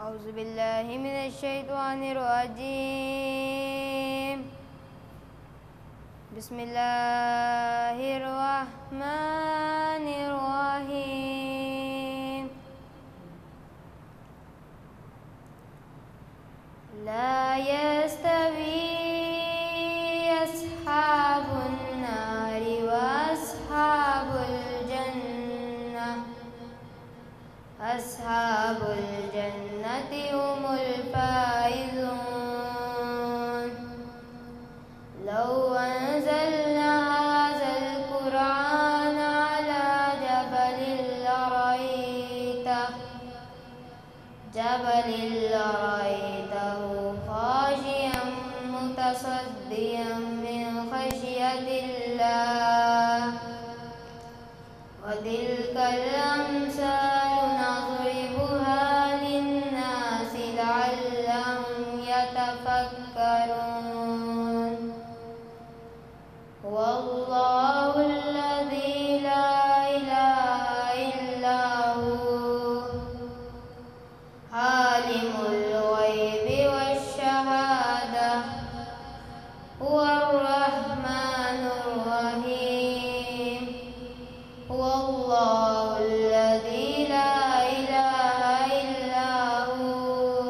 اعوذ باللہ من الشیطان الرجیم بسم اللہ الرحمن الرحیم لا يستوي أصحاب النار وأصحاب الجنة أصحاب الجنة هم الفائزون لو أنزلنا هذا القرآن على جبل لرأيته خاشعا متصدعا من خشية الله وتلك الأمثال نضربها للناس لعلهم يتفكرون هو الله الذي لا إله إلا هو عالم الغيب والشهادة هو الرحمن الرحيم هو الله الذي لا إله إلا هو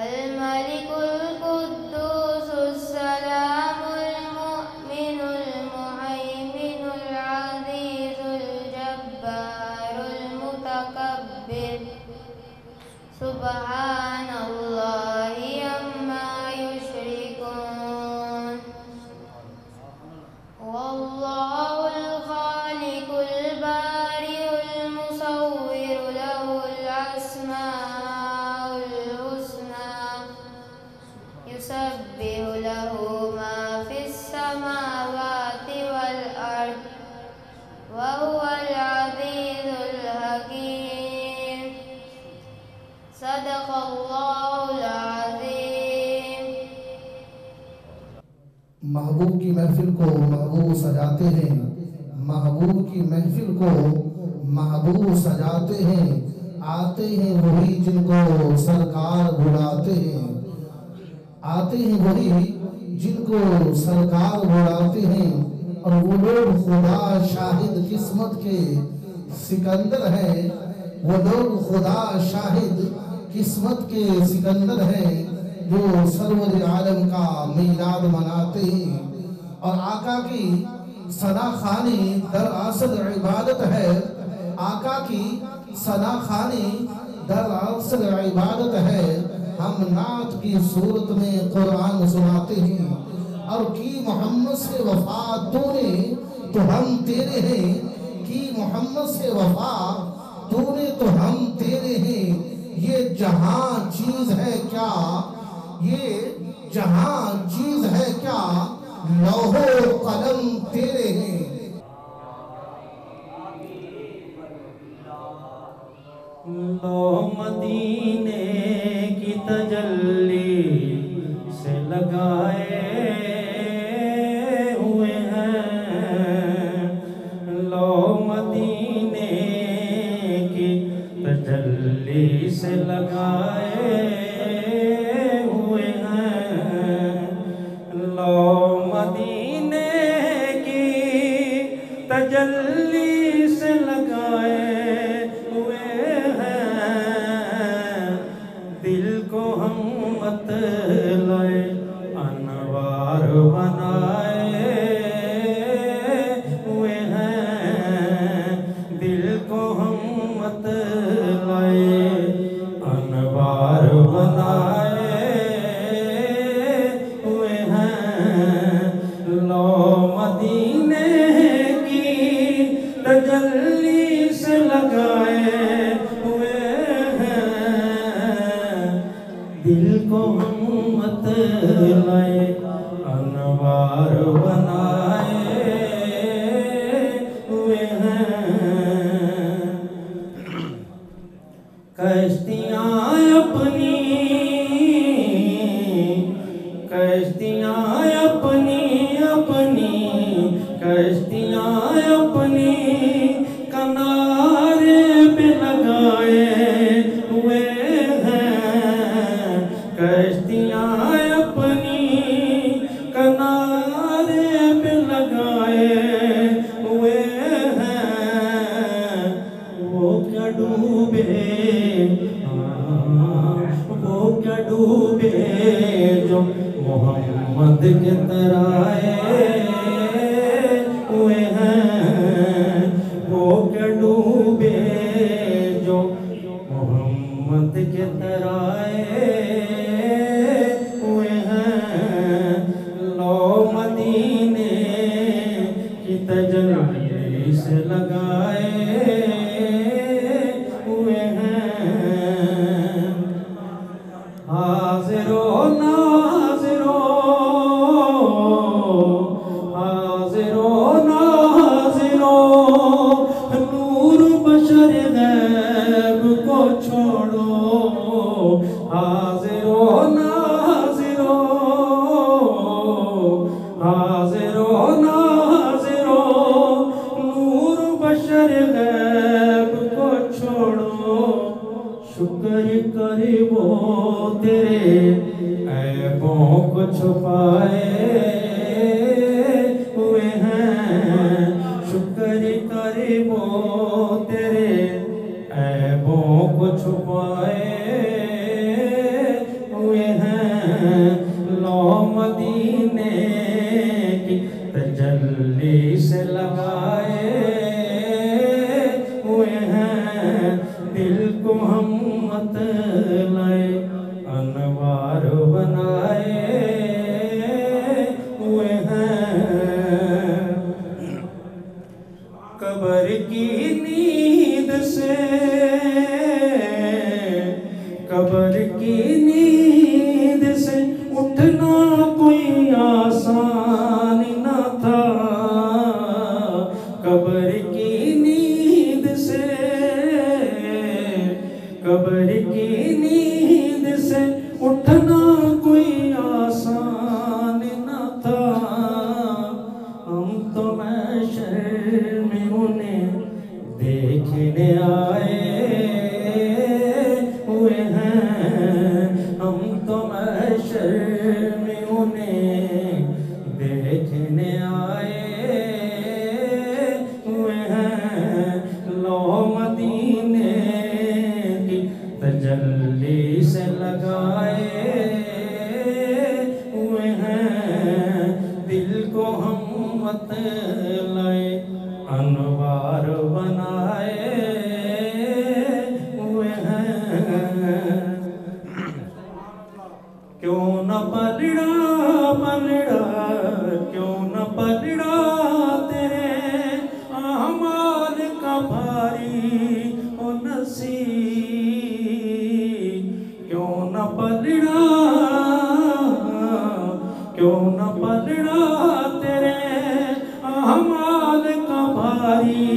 الملك القدوس السلام المؤمن المهيمن العزيز الجبار المتكبر سبحان الله عما يشركون والله الخالق البارئ المصور له الأسماء الحسنى يسبح له ما في السماوات والأرض وهو العزيز الحكيم صدق اللہ العظیم. محبوب کی محفل کو محبوب سجاتے ہیں، محبوب کی محفل کو محبوب سجاتے ہیں، آتے ہیں وہی جن کو سرکار بلاتے ہیں، آتے ہیں وہی جن کو سرکار بلاتے ہیں، اور وہ لوگ خدا شاہد قسمت کے سکندر ہیں، وہ لوگ خدا شاہد قسمت کے سکندر ہیں جو سرور عالم کا میلاد مناتے ہیں، اور آقا کی ثنا خوانی در اصل عبادت ہے، آقا کی ثنا خوانی در اصل عبادت ہے. ہم نعت کی صورت میں قرآن سناتے ہیں، اور کی محمد سے وفا تو نے تو ہم تیرے ہیں، کی محمد سے وفا تو نے تو ہم تیرے ہیں. یہ جہاں چیز ہے کیا، یہ جہاں چیز ہے کیا، لوح و قلم تیرے ہیں. لوح مدینے کی تجلی سے لگائے ہوئے ہیں، لوح مدینے کی تجلی سے لگائے ہوئے ہیں، لوح مدینے کی تجلی سے لگائے ہوئے ہیں، دل کو ہم مطلع انوار بنائے ہوئے ہیں، دل کو ہم مطلع انوار بنائے ہوئے ہیں، لوح مدینے کی تجلی سے لگائے ہوئے ہیں، دل کو ہم مطلع انوار بنائے ہوئے ہیں. کشتیاں اپنی کشتیاں اپنی کنارے پہ لگائے ہوئے وہ کیا ڈوبے جو محمد کے ترائے ہوئے ہیں، وہ کیا ڈوبے جو محمد کے ترائے ہوئے ہیں، لو مدینے کی تجلی سے لگائے ہوئے ہیں، حاضر و ناظر و نور بشر غیب کو چھوڑو، حاضر و ناظر نور بشر غیب کو چھوڑو، شکر کرے وہ تیرے عیبوں کو چھپائے ہوئے ہیں، شکر کرے وہ تیرے عیبوں کو چھپائے ہوئے ہیں، لو مدینے کی تجلی سے لگائے ہوئے ہیں، دل کو ہم مت لائے انوار بنائے ہوئے ہیں، قبر کی نیند سے اٹھنا کوئی آسان نہ تھا، قبر کی نیند سے اٹھنا کوئی آسان نہ تھا، ہم تو محشر میں انہیں دیکھنے آئے ہوئے ہیں، ہم تو محشر میں انہیں دیکھنے آئے ہوئے ہیں، لو مدینے کی تجلی سے لگائے ہوئے ہیں، دل کو ہم مت لائے انوار بنائے ہوئے ہیں، کیوں نہ پلڑا تیرے اعمال کا بھاری و نصیب، کیوں نہ پلڑا تیرے اعمال کا بھاری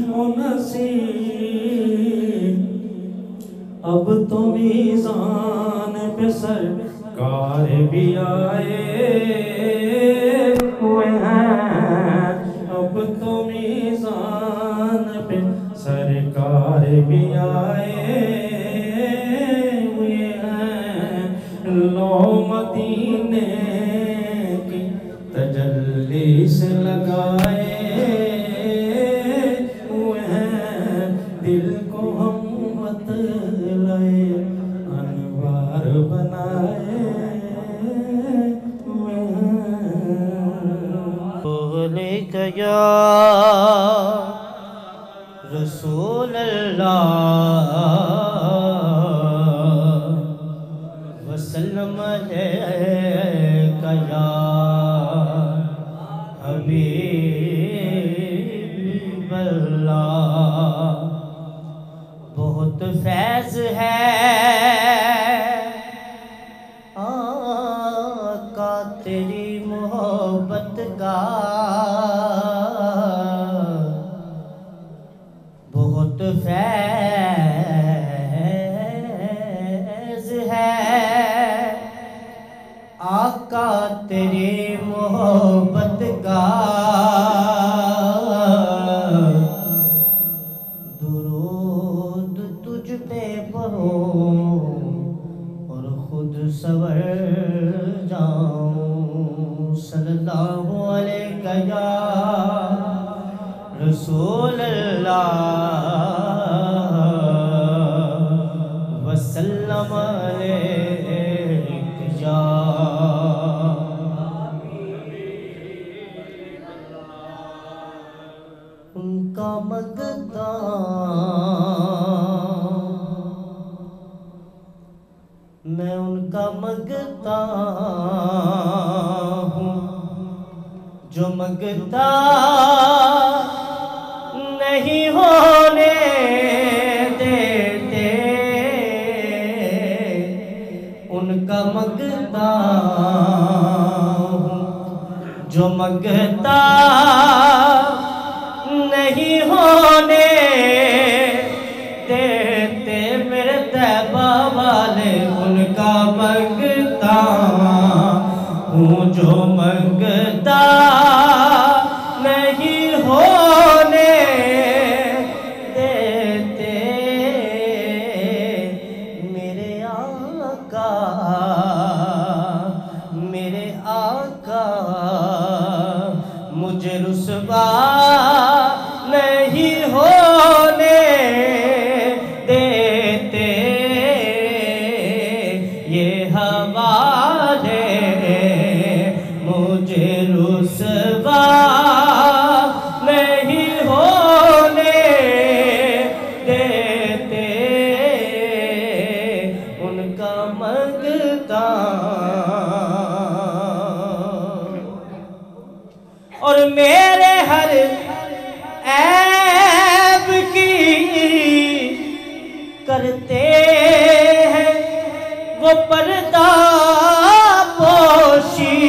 و نصیب، اب تو میزان پہ سرکار بھی آئے ہوئے ہیں، اب تو میزان پہ سرکار بھی آئے ہوئے ہیں، لو مدینے کی تجلی سے لگائے ہوئے ہیں، دل کو ہم مت لائے انوار بنائے ہوئے ہیں، بولے یا رسول اللہ وسلم علیکہ یا حبیب اللہ، بہت فیض ہے آقا تیری محبت کا، بہت فیض ہے آقا تیری محبت کا، درود تجھ پہ پڑھوں اور خود سور جاؤں، صلی اللہ علیہ یا رسول اللہ کا مانگتا ہوں، جو مانگتا نہیں ہونے دیتے، ان کا مانگتا ہوں، جو مانگتا نہیں ہونے دیتے، میرے طیبہ والے ان کا مانگتا ہوں، جو مانگتا نہیں ہونے دیتے، میرے آقا مجھے رسوا نہیں ہونے دیتے، یہ حوالے مجھے رسوا نہیں ہونے دیتے، ان کا مانگتا اور میرے ہر عیب کی کرتے ہیں وہ پردہ پوشی،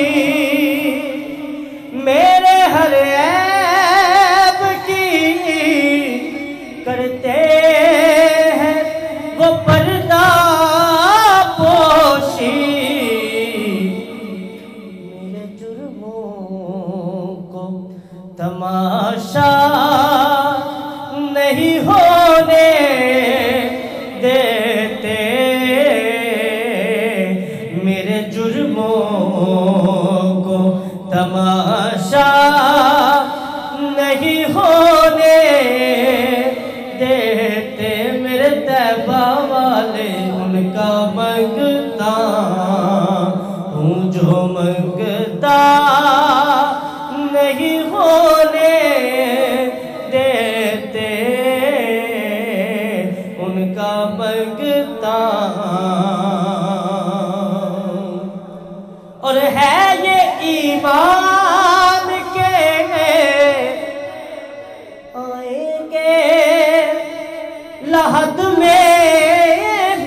میرے ہر عیب کی کرتے ہیں وہ پردہ پوشی، میرے جرموں کو تماشا نہیں ہونے دیتے، میرے جرموں کو تماشا نہیں ہونے دیتے، میرے طیبہ والے ان کا مانگتا ہوں، جو مانگتا نہیں ہونے دیتے، ان کا مانگتا اور ہے یہ ایمان کے آئیں گے لحد میں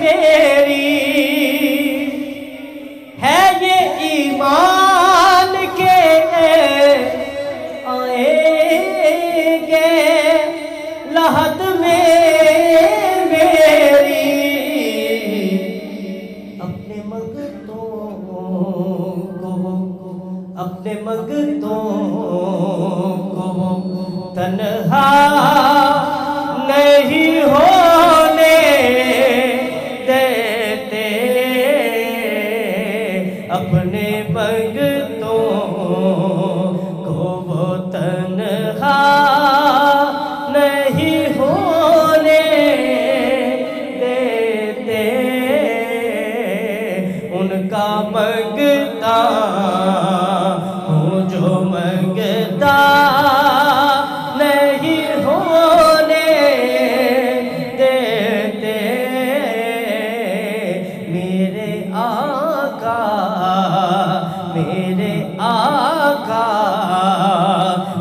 میری، ہے یہ ایمان کے آئیں گے لحد میں میری، اپنے منگتوں کو تنہا نہیں ہونے دیتے، اپنے منگتوں کو وہ تنہا نہیں ہونے دیتے، ان کا مانگتا ہوں، جو مانگتا نہیں ہونے دیتے، میرے آقا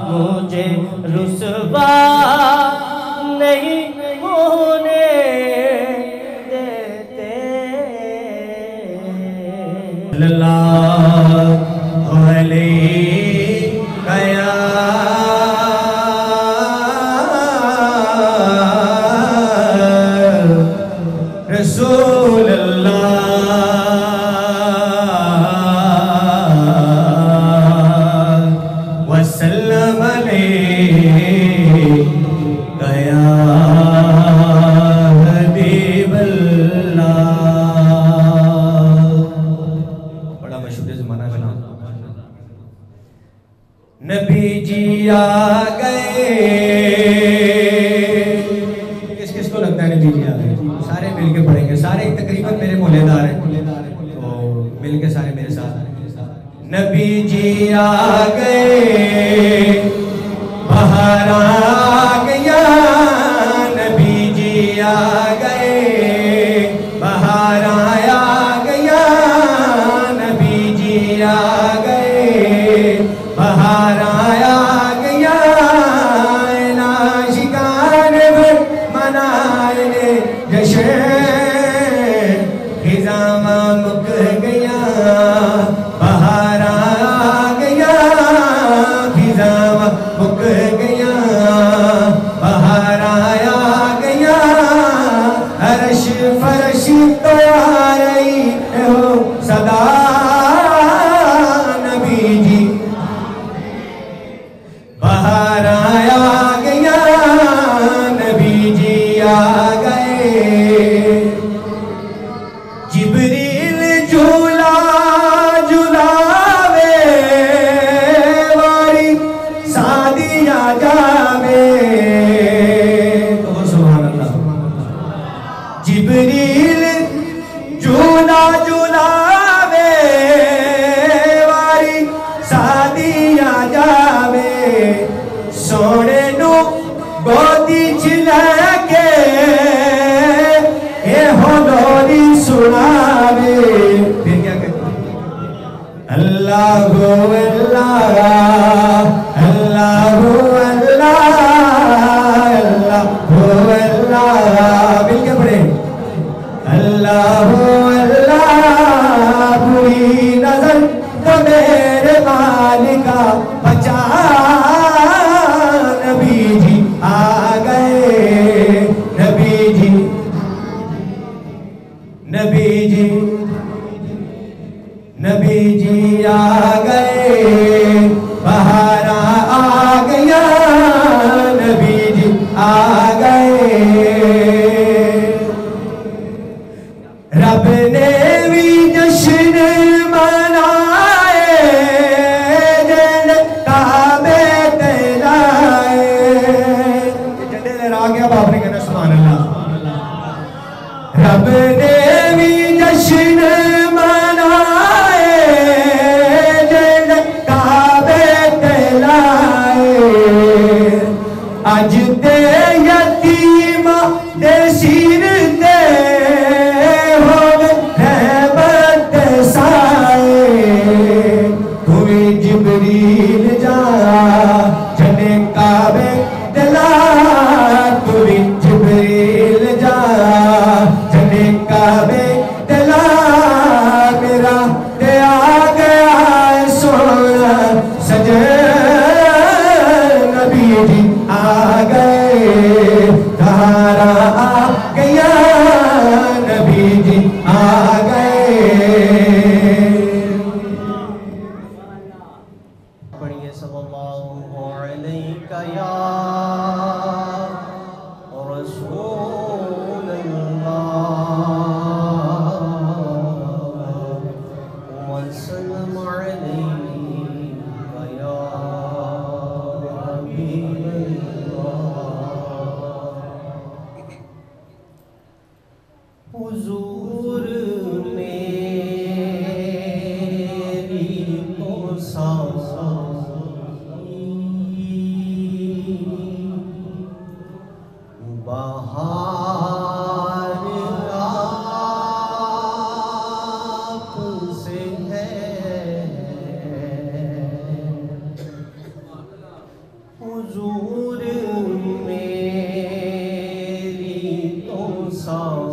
مجھے رسوا نہیں ہونے دیتے، اللہ علیہ یا رسول اللہ وسلم علیہ یا حبیب اللہ، بڑا مشہور زمانہ بنا، نبی جی آ گئے، کس کس کو لگتا ہے نبی جی آ گئے؟ سارے مل کے پڑھیں گے، سارے تقریباً میرے مولے دار ہیں، تو مل کے سارے میرے ساتھ، نبی جی آ گئے، بہار آ گیا، نبی جی آ گئے، بہار آیا گیا، خوشی تو آ رہی ہو صدا نبی جی باہر آ گیا نبی جی آ گئے جبریل جھولا جھولاوے واری سادیا جاوے تو سبحان اللہ جبریل جھولا جھولاوے واری سادیا جاوے سونے نو گودی چلے کے اے ہولوری سناوے پھر کیا کہتے اللہ اللہ اللہ اللہ اللہ اللہ مل کے پڑھیں اللہ اللہ بری نظر تو میرے مالکا بچا نبی جی آ گئے نبی جی نبی جی نبی جی آ گئے باہر آ گیا نبی جی آ گئے رب نے بھی جشن منائے جن کعبے تلائے جھنڈے لہرا گیا باپ نے کہنا سبحان اللہ رب نے بھی جشن منائے جن کعبے تلائے اج دے یتیم دے سیر تے جبریل جا جنے کعبے دلا تو بھی جبریل جا جنے کعبے دلا میرا تے آ گیا سونا سجن نبی جی آ گئے تارا آ گیا نبی جی آ گئے صلی اللہ علیہ یا رسول اللہ وسلم علیہ یا حبیب اللہ حضور میری تو ساز بہار آپ سے ہے حضور میری تو ساری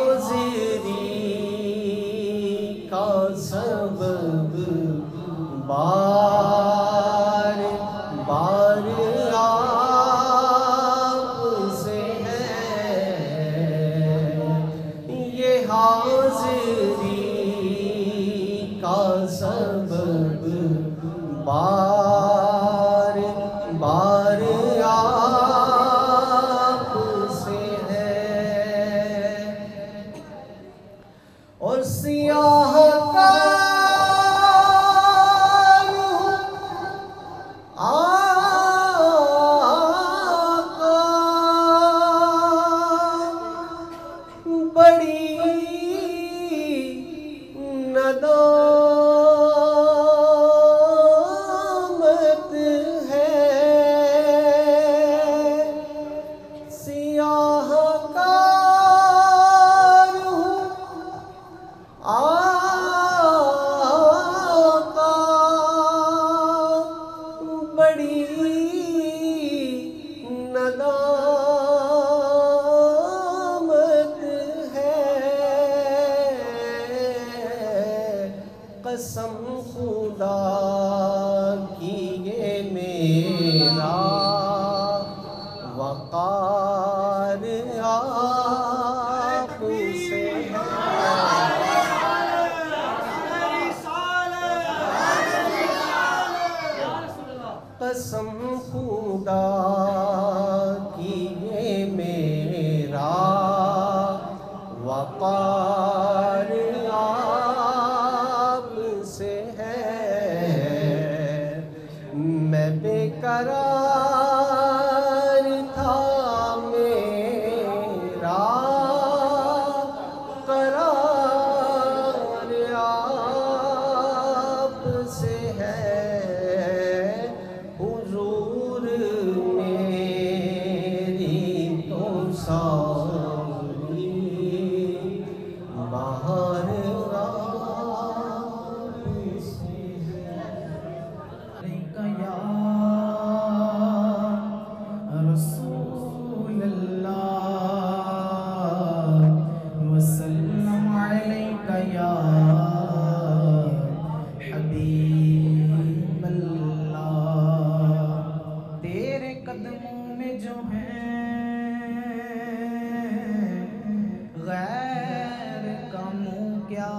حاضری کا سبب بار بار آپ سے ہے، یہ حاضری کا سبب بار بار آپ سے ہے، اور سیاہ بڑی ندامت ہے، سیاہ کار ہوں آقا، بڑی ندامت قسم خدا کی یہ میرا وقار آپ سے ہے، قسم خدا کی یہ میرا وقار سے ہے، میں بے قرار تھا میرا قرار آپ سے ہے، حضور میری تو ساری بہار رسول اللہ وسلم علیک یا حبیب اللہ، تیرے قدموں میں جو ہیں غیر کا منہ کیا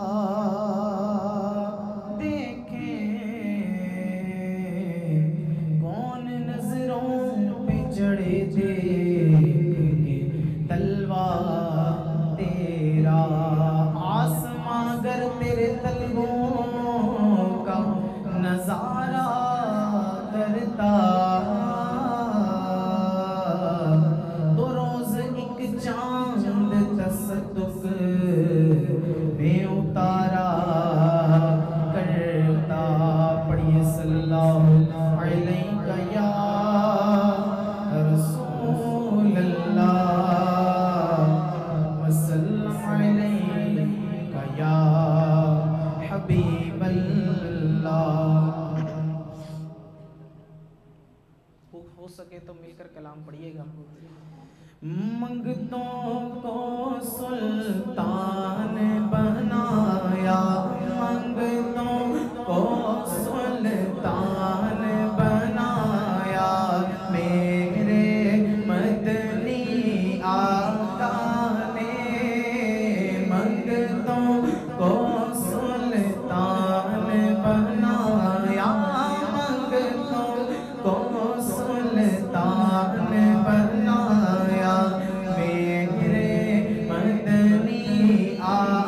چڑھے دیکھے تلوار تیرا، آسماں گر تیرے تلووں کا نظارہ کرتا، تو روز ایک چاند تصدق میں اتارا کرتا، پڑھیے صلی اللہ علیہ یا رسول اللہ وسلم علیک یا حبیب اللہ۔ ہو سکے تو مل کر کلام پڑھیے گا۔ منگتوں کو سلطان بنایا، منگتوں کو سلطان بنایا، میرے مدنی آقا نے منگتوں کو سلطان بنایا، منگتوں کو سلطان بنایا، میرے مدنی آقا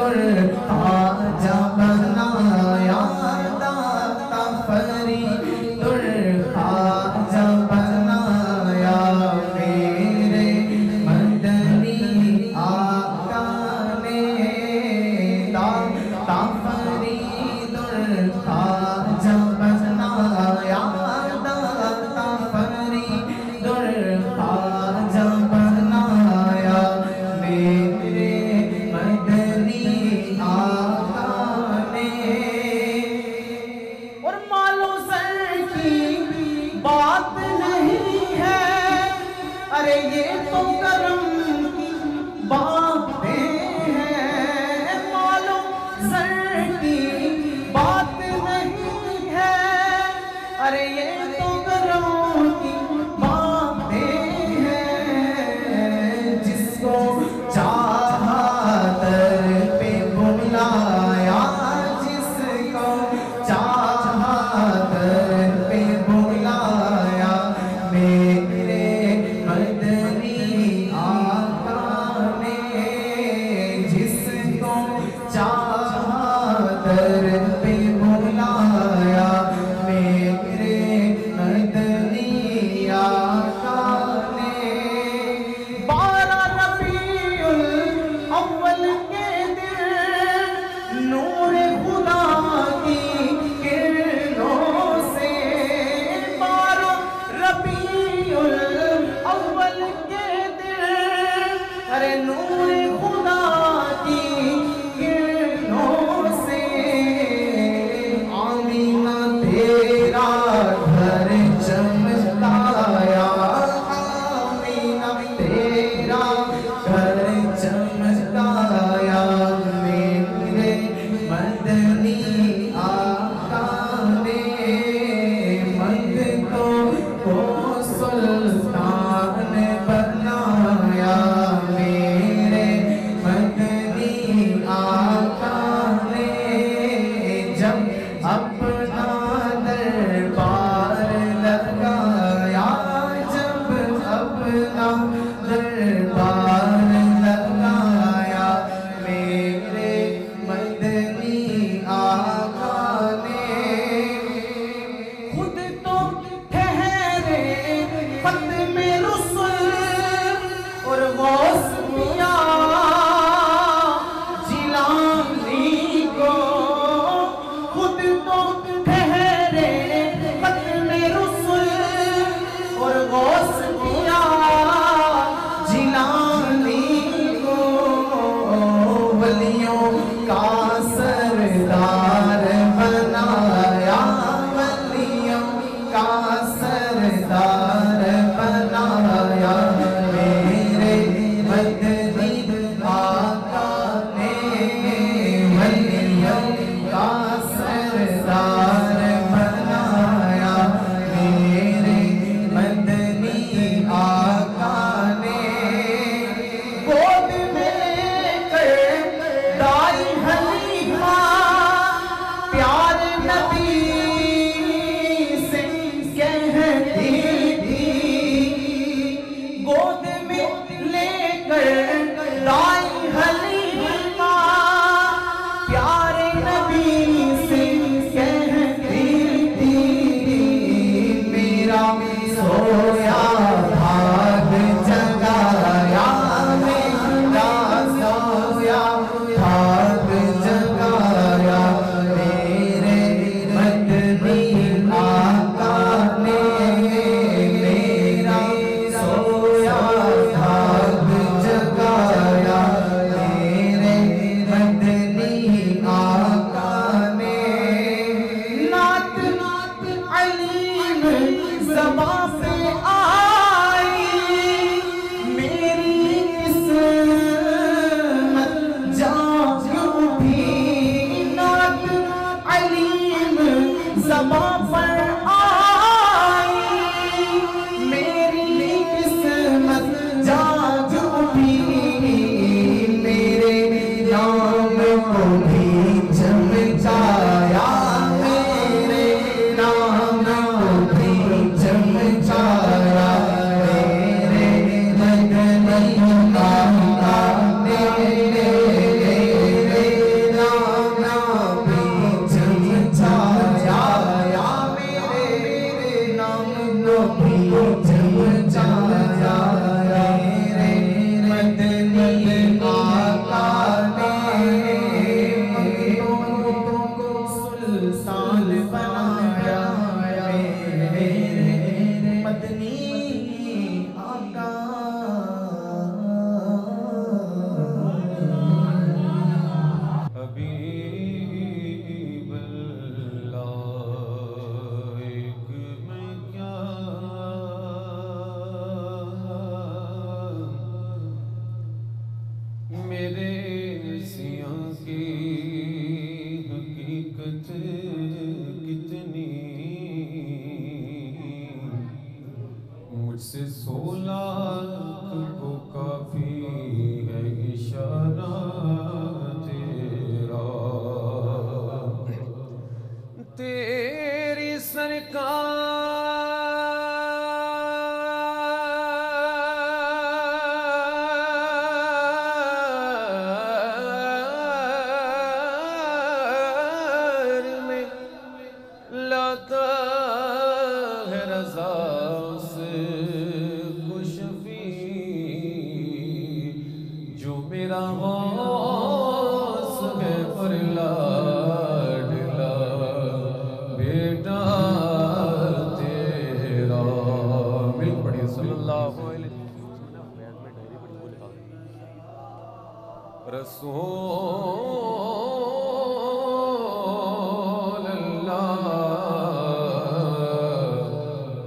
خواجہ بنایا داتا فرید خواجہ بنایا میرے مدنی آقا نے داتا فرید خواجہ بنایا داتا فرید خواجہ بنایا میرے مدنی آقا نے. اور مال و زر کی بات نہیں ہے، ارے یہ تو کرم کی باتیں ہیں. مال و زر کی بات نہیں ہے، ارے یہ تو کرم کی باتیں ہیں. جس کو چاہا در پہ بلایا، جس کو چاہا در پہ بلایا میرے مدنی آقا نے. جس کو چاہا در پہ بلایا میرے مدنی آقا نے. 12 ربیع الاول کے دن نور خدا کی کرنوں سے، 12 ربیع الاول کے دن ارے نور خدا کی کرنوں سے آمینہ تیرا گھر چمکایا، آمینہ تیرا گھر چمکایا میرے مدنی آقا نے. منگتوں کو سلطان بنایا میرے مدنی آقا نے. جب اپنا دربار لگایا، جب اپنا دربار لگایا میرے مدنی آقا نے. خود تو ٹھہرے ختم رسل اور غوث میاں جیلانی کو، خود تو ٹھہرے ختم رسل اور غوث میاں جیلانی کو. ولیوں کا سردار بنایا، ولیوں کا سردار بنایا میرے مدنی آقا نے. ولیوں کا سردار بنایا میرے مدنی آقا نے. گود میں لے کر دائی حلیمہ پیار نبی سے کہتی تھی. گود میں لے کر دائی حلیمہ پیار نبی سے کہتی تھی. میرا سویا بھاگ جگایا، میرا سویا بھاگ جگایا میرے مدنی آقا نے. میرا سویا بھاگ جگایا میرے مدنی آقا نے. نعت علیم زباں سے آئی میری قسمت جاگ اٹھی. نعت علیم زباں پر آئی میری قسمت جاگ اٹھی. میرے نام کو بھی چمکایا، میرے نام کو بھی چمکایا میرے مدنی آقا نے. سرکار میں لاتا ہے رضا سے خوشفی جو میرا غوث ہے پر لاڈلا بیٹا تیرا مل پڑھیے صلی اللہ علیہ رسول اللہ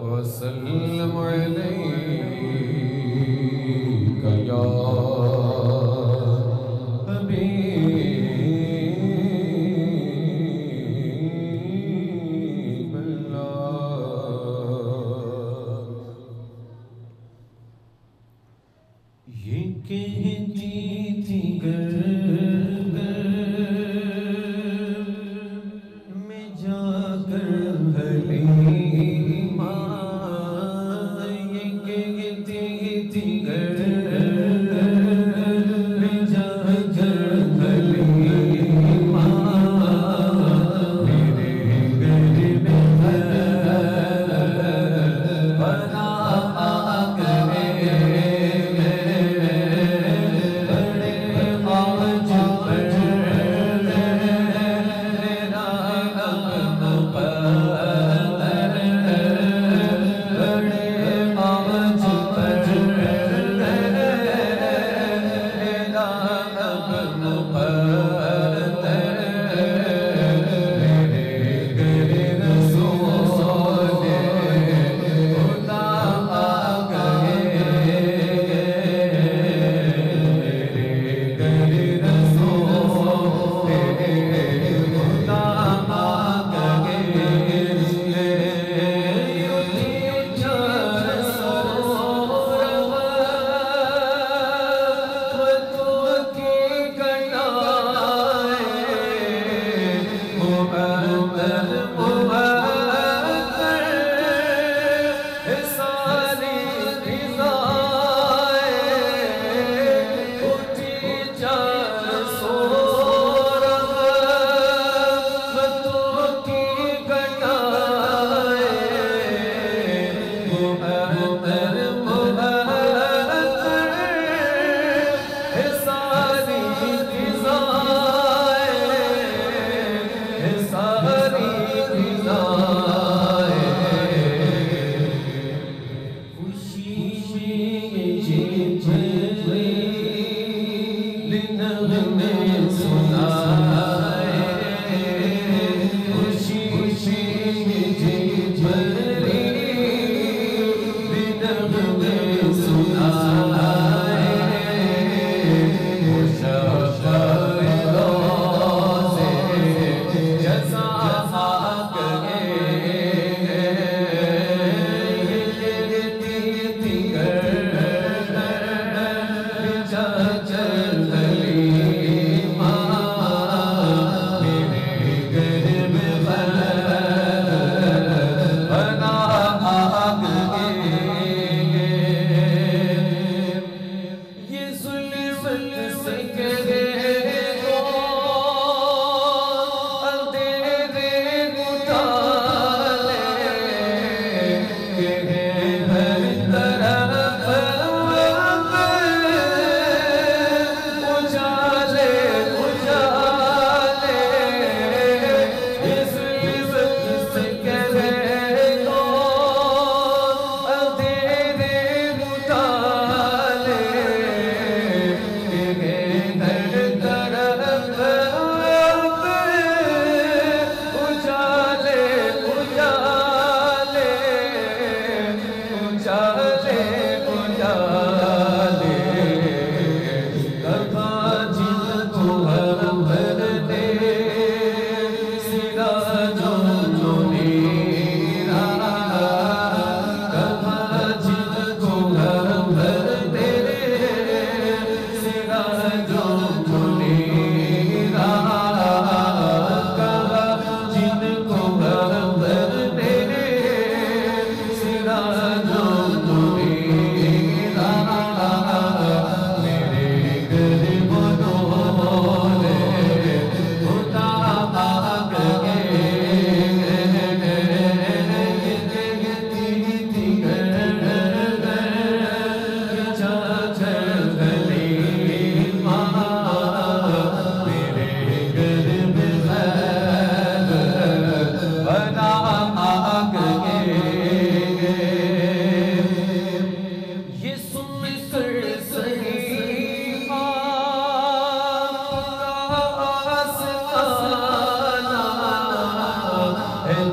وسلم علیک یا حبیب اللہ یہ کہتی تھی گر میں جا کر حلیمہ یہ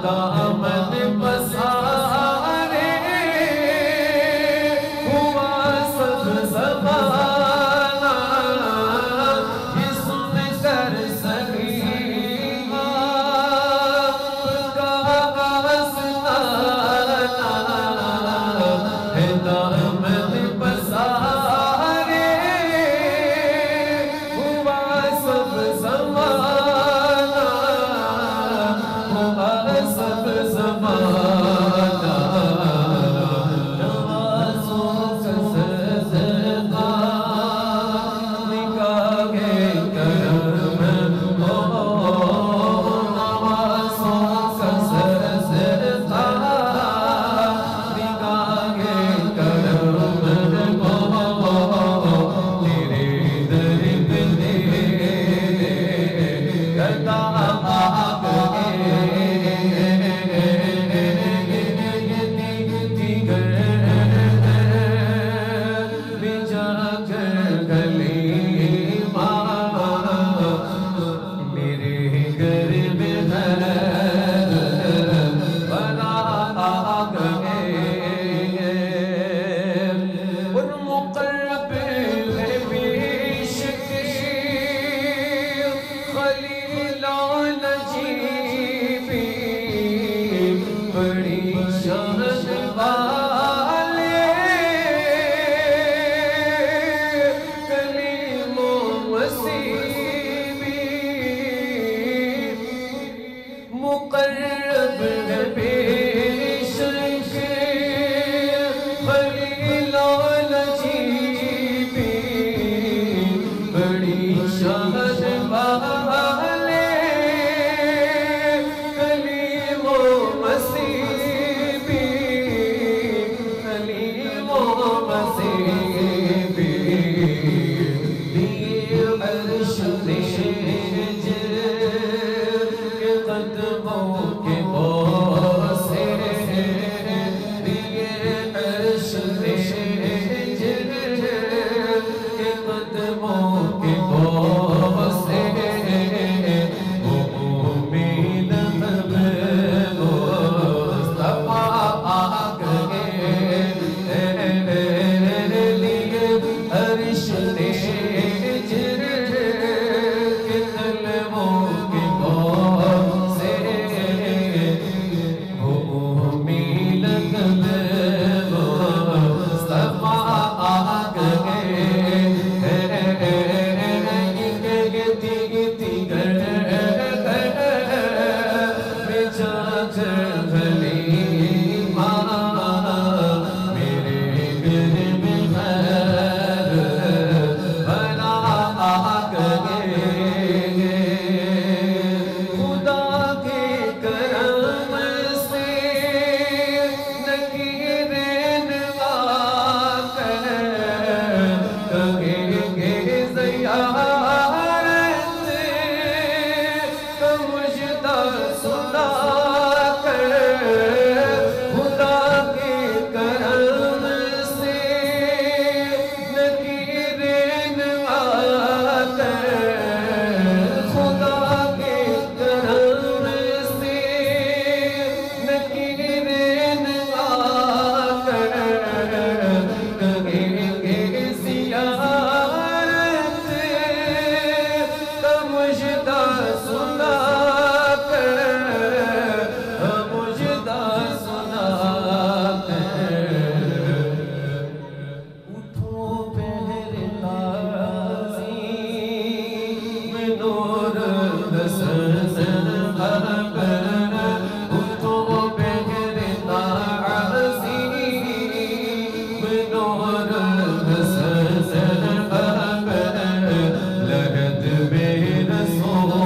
دامن پسارے ہوا سب زمانہ جس میں کر سکی آپ کا آستانہ ہے دامن پسارے ہوا سب زمانہ ہوا سب زمانہ نوازوں کا صدقہ نگاہ کرم ہو نوازوں کا صدقہ نگاہ کرم ہو تیرے در پہ کرتا بڑی شان والے کلیم و مسیبی مقرب نبی شیخ خلیل و نجیبی بڑی شان والے کلیم و مسیبی کلیم و مسیبی دیے عرش تیج کے قدموں کے بوسے دیے عرش تیج کے قدموں کے بوسے وہ امید عرش تیج کے قلموں کے بوسے وہ امید مصطفیٰ آگ گئے گتی گر میں جا کر غلیمہ میرے گر میں خیر بنا آگ گئے خدا کے کرم سے نکیرین آکر کہیں گے زیارت کا مجدہ سنا کر خدا کے کرم سے نکیرین آکر خدا کے کرم سے نکیرین آکر کہیں گے زیارت کا مجدہ سنا کر مجدہ سنا کر اٹھو پہر تازی میں نور دسر اٹھو پہر تازی میں نور دسر لہد بے رسول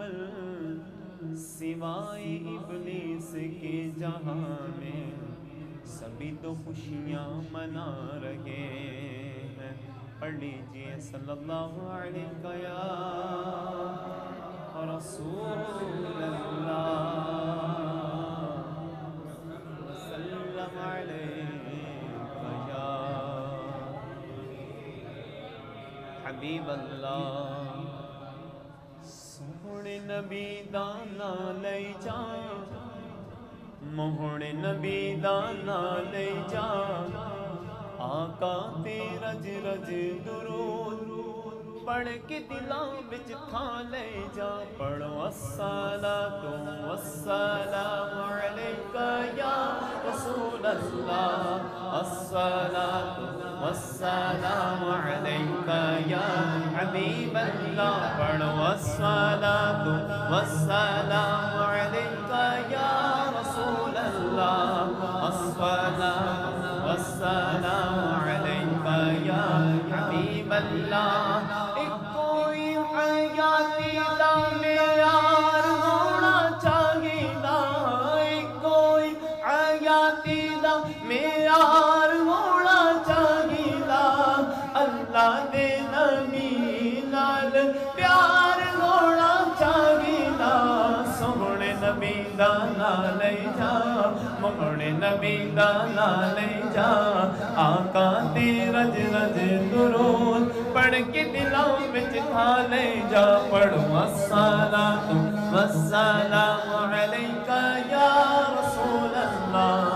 اول سوائے ابلیس کے جہاں میں سبھی تو خوشیاں منا رہے ہیں. پڑھ لیجئے صلی اللہ علیہ یا رسول اللہ وسلم علیہ یا حبیب اللہ. سونے نبی دانا لے جا موہنے نبی دانا لے جا آقا تے رج رج درود پڑھ کے دلاں وچ تھا لے جا. پڑھو الصلاۃ والسلام علیک یا رسول اللہ الصلاۃ والسلام علیک یا حبیب اللہ. پڑھو الصلاۃ والسلام علیک یا رسول اللہ الصلاۃ والسلام علیک یا حبیب اللہ. کوئی حیاتی دا معیار ہونا چاہیے نا, کوئی حیاتی دا معیار ہونا چاہیے نا. اللہ دے نبی نال پیار ہونا چاہیے نا. سونے نبی دا نام لے جا موہنے نبی دا نام لے جا آقا تے رج رج درود پڑھ کے دلاں وچ تھا لے جا. پڑھو الصلاۃ والسلام علیک یا رسول اللہ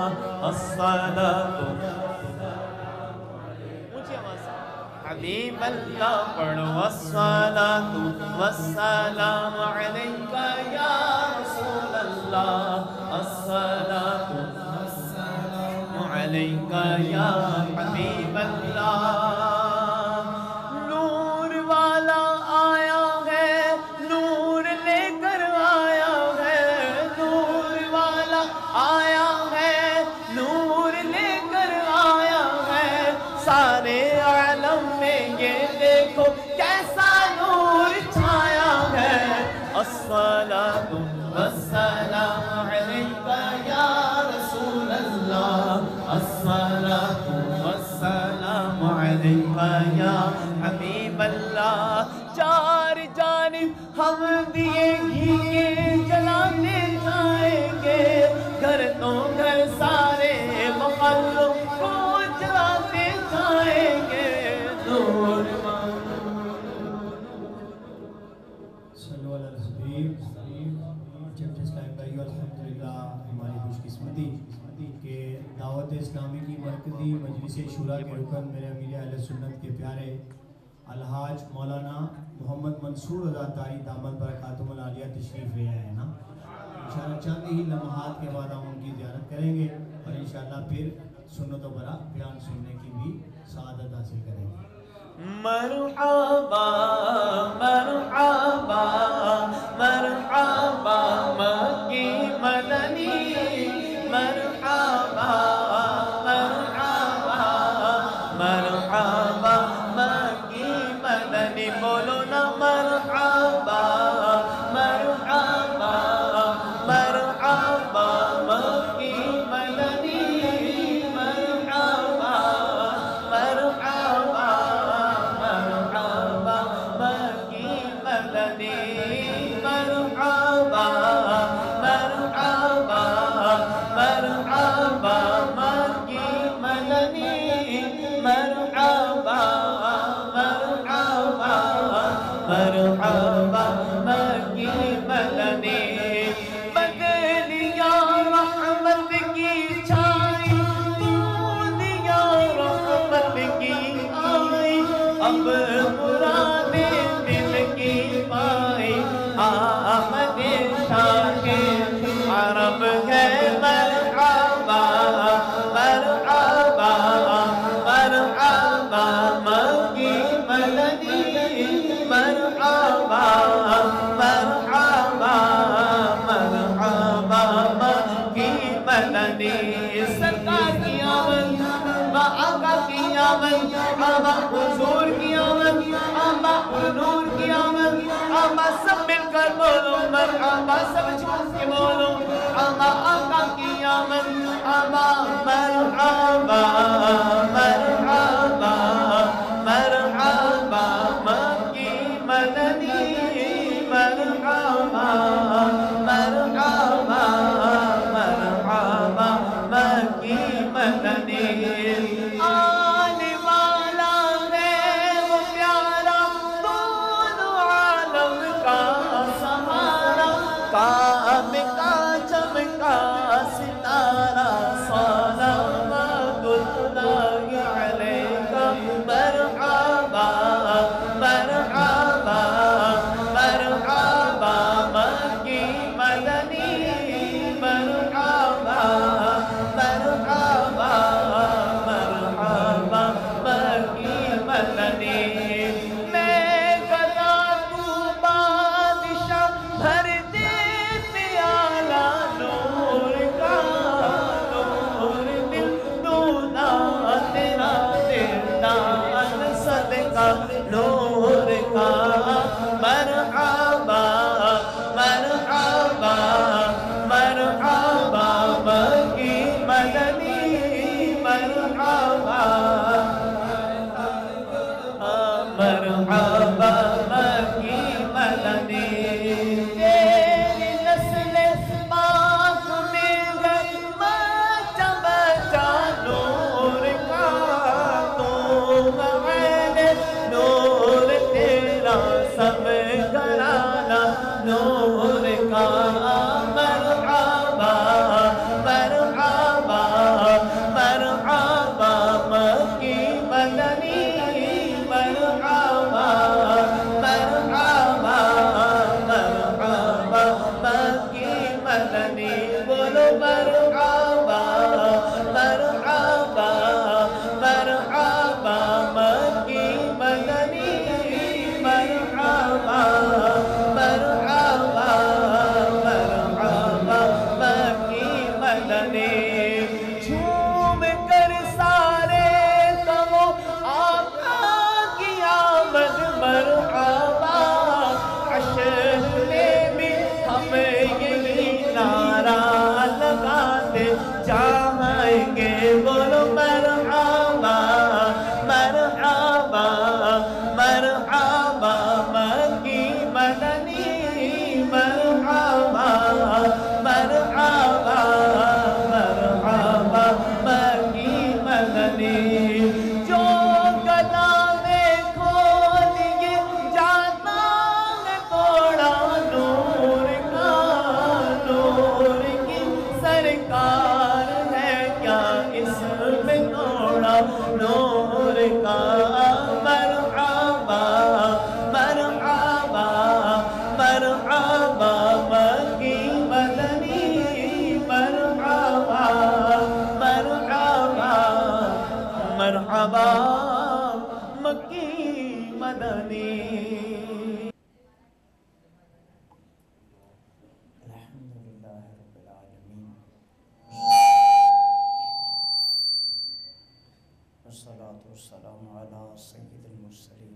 الصلاۃ حبیب اللہ. پڑھو الصلاۃ والسلام علیک یا رسول اللہ الصلاۃ والسلام علیک یا حبیب اللہ. نور والا آیا ہے نور لے کر آیا ہے, نور والا آیا ہے نور لے کر آیا ہے. سارے عالم میں یہ دیکھو کیسا نور چھایا ہے. الصلاۃ والسلام علیک یا رسول اللہ الصلاۃ والسلام علیک یا حبیب اللہ. چار جانب ہم دیے گھی کے جلاتے جائیں گے, گھر تو گھر سارے محلوں کو جلاتے جائیں گے. نور صلو علی الحبیب. چیپٹر اسلام بھائیو الحمدللہ ہماری خوش قسمتی کہ دعوت اسلامی کی مرکزی مجلس شورا کے رکن میرے امیر اہل سنت کے پیارے الحاج مولانا محمد منصور رضا تاری دامت برکاتہم العالیہ تشریف لے آئے ہیں نا. انشاءاللہ چند ہی لمحات کے بعد ہم ان کی زیارت کریں گے اور انشاءاللہ پھر سنت و برا بیان سننے کی بھی سعادت حاصل کریں گے. مرحبا مرحبا مرحبا مکی مدنی مرحبا مرحبا مرحبا مکی مدنی. بولو نا مرحبا مرحبا مرحبا مکی مدنی مرحبا مرحبا مرحبا مکی مدنی مرحبا مرحبا مرحبا مکی مدنی مرحبا مرحبا مرحبا مکی مدنی. بدلیا رحمت کی چھائی دیا رحمت کی آئی اب مرادیں دل کی پائی. آمد شاہ عرب ہے مرحبا مرحبا مرحبا مکی مدنی مرحبا مرحبا مرحبا مکی مدنی. سرکار کی آمد آقا کی آمد آبا حضور کی آمد آبا نور کی آمد مرحبا سب مل کر بولو مرحبا سب جھوم کے بولو آقا آقا کی آمد مرحبا مرحبا مرحبا مرحبا مکی مدنی مرحبا مرحبا مرحبا مکی مدنی آنے والا ہے وہ پیارا دونوں عالم کا سہارا کعب کا چمکا ستارہ صلوات اللہ علیہ مرحبا مرحبا مرحبا مکی مدنی مرحبا مرحبا مرحبا مکی مدنی میں گدا تو بادشاہ بھر دے پیالہ نور کا نور دل دونا تیرا دردان صدقہ نور کا مرحبا مرحبا مرحبا مکی مدنی مرحبا مرحبا مکی مدنی تیری نسل پاک میں گئی بچہ بچہ نور کا تو عین نور تیرا سب گھرانہ نور کا مرحبا مرحبا مرحبا مکی مدنی مرحبا مرحبا مرحبا مکی مدنی بولو مرحبا مرحبا مرحبا مکی مدنی مرحبا مرحبا مرحبا مکی مدنی جھوم کر سارے کہو آقا کی آمد مرحبا عشر میں بھی ہم یہی نعرہ لگاتے جائیں گے بولو مرحبا مرحبا مرحبا مکی مدنی مرحبا مرحبا مرحبا مکی مدنی جو گدا میں کھولیے جاتا ہے توڑا نور کا نور کی سرکار ہے کیا اس میں توڑا نور کا مرحبا مرحبا مرحبا مکی مدنی مرحبا مرحبا مرحبا مکی مدنی الحمدللہ رب العالمین والصلاة والسلام على سید المرسلین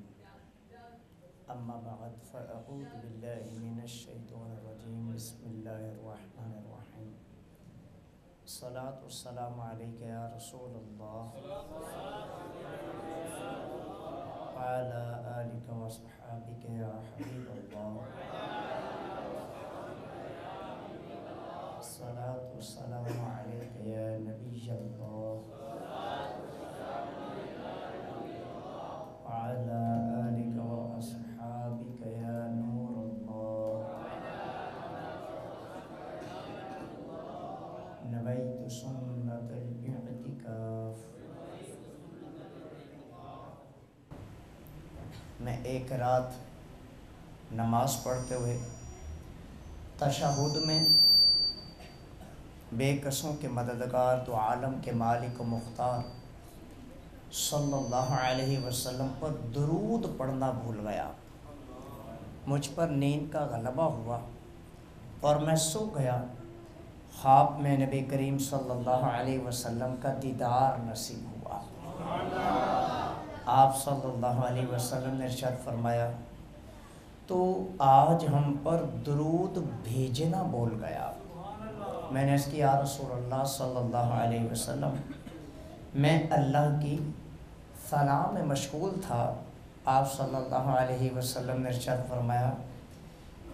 اما بعد فاعوذ باللہ من الشیطان الرجیم بسم اللہ الرحمن الرحیم الصلاة والسلام علیک یا رسول اللہ وعلى آلک وصحابک یا حبیب اللہ الصلاة والسلام علیک یا نبی اللہ وعلى آلك وأصحابك يا نور الله نويت سنة الاعتكاف میں ایک رات نماز پڑھتے ہوئے تشہد میں بے کسوں کے مددگار تو عالم کے مالک و مختار صلی اللہ علیہ وسلم پر درود پڑھنا بھول گیا. مجھ پر نیند کا غلبہ ہوا اور میں سو گیا. خواب میں نبی کریم صلی اللہ علیہ وسلم کا دیدار نصیب ہوا. آپ صلی اللہ علیہ وسلم نے ارشاد فرمایا تو آج ہم پر درود بھیجنا بول گیا۔ میں نے اس کی یا رسول اللہ صلی اللہ علیہ وسلم میں اللہ کی ثنا میں مشغول تھا۔ آپ صلی اللہ علیہ وسلم نے ارشاد فرمایا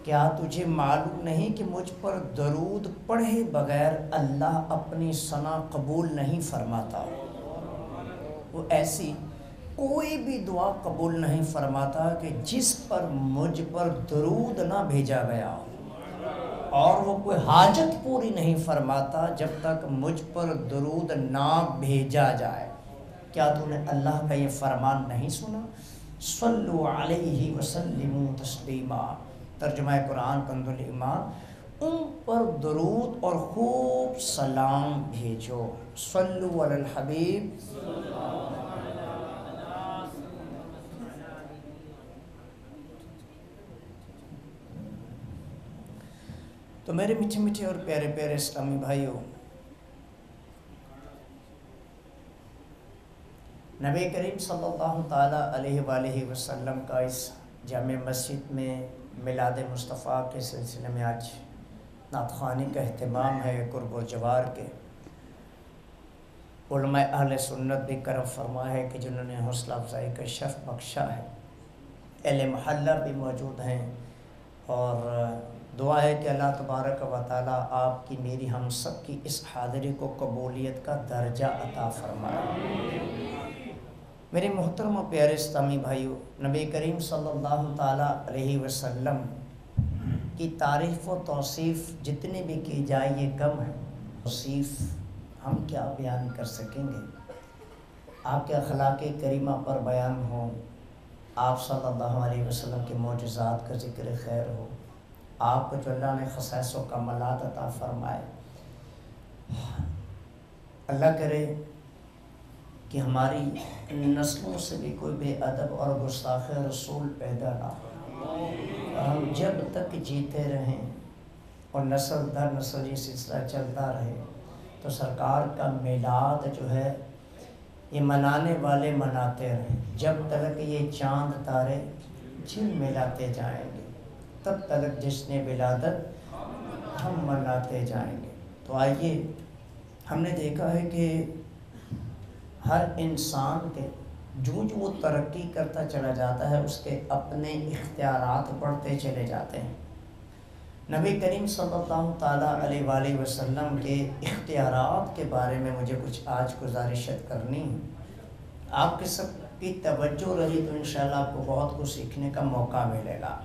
کیا تجھے معلوم نہیں کہ مجھ پر درود پڑھے بغیر اللہ اپنی ثنا قبول نہیں فرماتا؟ وہ ایسی کوئی بھی دعا قبول نہیں فرماتا کہ جس پر مجھ پر درود نہ بھیجا گیا ہو، اور وہ کوئی حاجت پوری نہیں فرماتا جب تک مجھ پر درود نہ بھیجا جائے۔ کیا تو نے اللہ کا یہ فرمان نہیں سنا؟ صلو علیہ وسلم تسلیما۔ ترجمہ قرآن کنز الایمان، ان پر درود اور خوب سلام بھیجو۔ صلو علی الحبیب۔ تو میرے میٹھے میٹھے اور پیارے پیارے اسلامی بھائیوں، نبی کریم صلی اللہ تعالیٰ علیہ وآلہ وسلم کا اس جامع مسجد میں میلاد مصطفیٰ کے سلسلے میں آج نعت خوانی کا اہتمام ہے۔ قرب و جوار کے علماء اہل سنت بھی کرم فرما ہے کہ جنہوں نے حوصلہ افزائی کا شرف بخشا ہے۔ اہل محلہ بھی موجود ہیں، اور دعا ہے کہ اللہ تبارک و تعالیٰ آپ کی میری ہم سب کی اس حاضری کو قبولیت کا درجہ عطا فرمائے۔ میرے محترم و پیارے اسلامی بھائیوں، نبی کریم صلی اللہ تعالیٰ علیہ وسلم کی تعریف و توصیف جتنی بھی کی جائے یہ کم ہے۔ توصیف ہم کیا بیان کر سکیں گے؟ آپ کے اخلاق کریمہ پر بیان ہو، آپ صلی اللہ علیہ وسلم کے معجزات کا ذکر خیر ہو، آپ کو جو اللہ نے خصائص و کمالات عطا فرمائے۔ اللہ کرے کہ ہماری نسلوں سے بھی کوئی بے ادب اور گستاخ رسول پیدا نہ ہو، اور ہم جب تک جیتے رہیں اور نسل در نسل یہ سلسلہ چلتا رہے تو سرکار کا میلاد جو ہے یہ منانے والے مناتے رہیں، جب تک یہ چاند تارے جھل ملاتے جائیں گے تب تک جشن ولادت ہم مناتے جائیں گے۔ تو آئیے، ہم نے دیکھا ہے کہ ہر انسان کے جو وہ ترقی کرتا چلا جاتا ہے اس کے اپنے اختیارات بڑھتے چلے جاتے ہیں۔ نبی کریم صلی اللہ تعالیٰ علیہ وآلہ وسلم کے اختیارات کے بارے میں مجھے کچھ آج گزارشت کرنی ہے۔ آپ کے سب کی توجہ رہی تو انشاءاللہ آپ کو بہت کچھ سیکھنے کا موقع ملے گا۔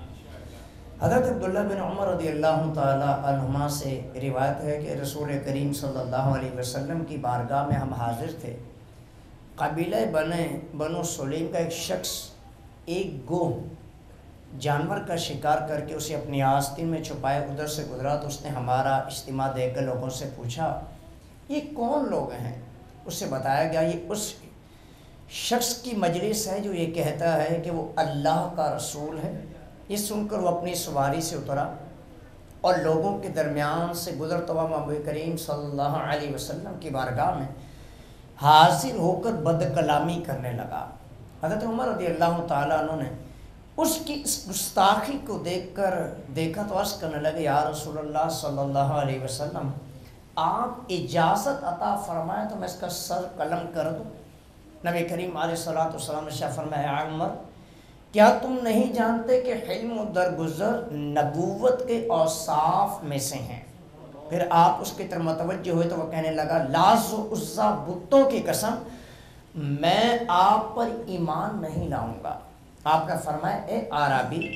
حضرت عبداللہ بن عمر رضی اللہ تعالیٰ عنہما سے روایت ہے کہ رسول کریم صلی اللہ علیہ وسلم کی بارگاہ میں ہم حاضر تھے۔ قبیلہ بنو سلیم کا ایک شخص ایک گوہ جانور کا شکار کر کے اسے اپنی آستین میں چھپائے ادھر سے گزرا تو اس نے ہمارا اجتماع دیکھ کر لوگوں سے پوچھا یہ کون لوگ ہیں؟ اس سے بتایا گیا یہ اس شخص کی مجلس ہے جو یہ کہتا ہے کہ وہ اللہ کا رسول ہے۔ یہ سن کر وہ اپنی سواری سے اترا اور لوگوں کے درمیان سے گزرتا ہوا نبی کریم صلی اللہ علیہ وسلم کی بارگاہ میں حاضر ہو کر بد کلامی کرنے لگا۔ حضرت عمر رضی اللہ تعالیٰ عنہ نے اس کی اس گستاخی کو دیکھا تو عرض کرنے لگے یا رسول اللہ صلی اللہ علیہ وسلم آپ اجازت عطا فرمائیں تو میں اس کا سر قلم کر دوں۔ نبی کریم علیہ الصلوۃ والسلام نے فرمایا اے عمر کیا تم نہیں جانتے کہ حلم و درگزر نبوت کے اوصاف میں سے ہیں؟ پھر آپ اس کی طرف متوجہ ہوئے تو وہ کہنے لگا لاز و عزا بتوں کی قسم میں آپ پر ایمان نہیں لاؤں گا۔ آپ نے فرمایا اے عربی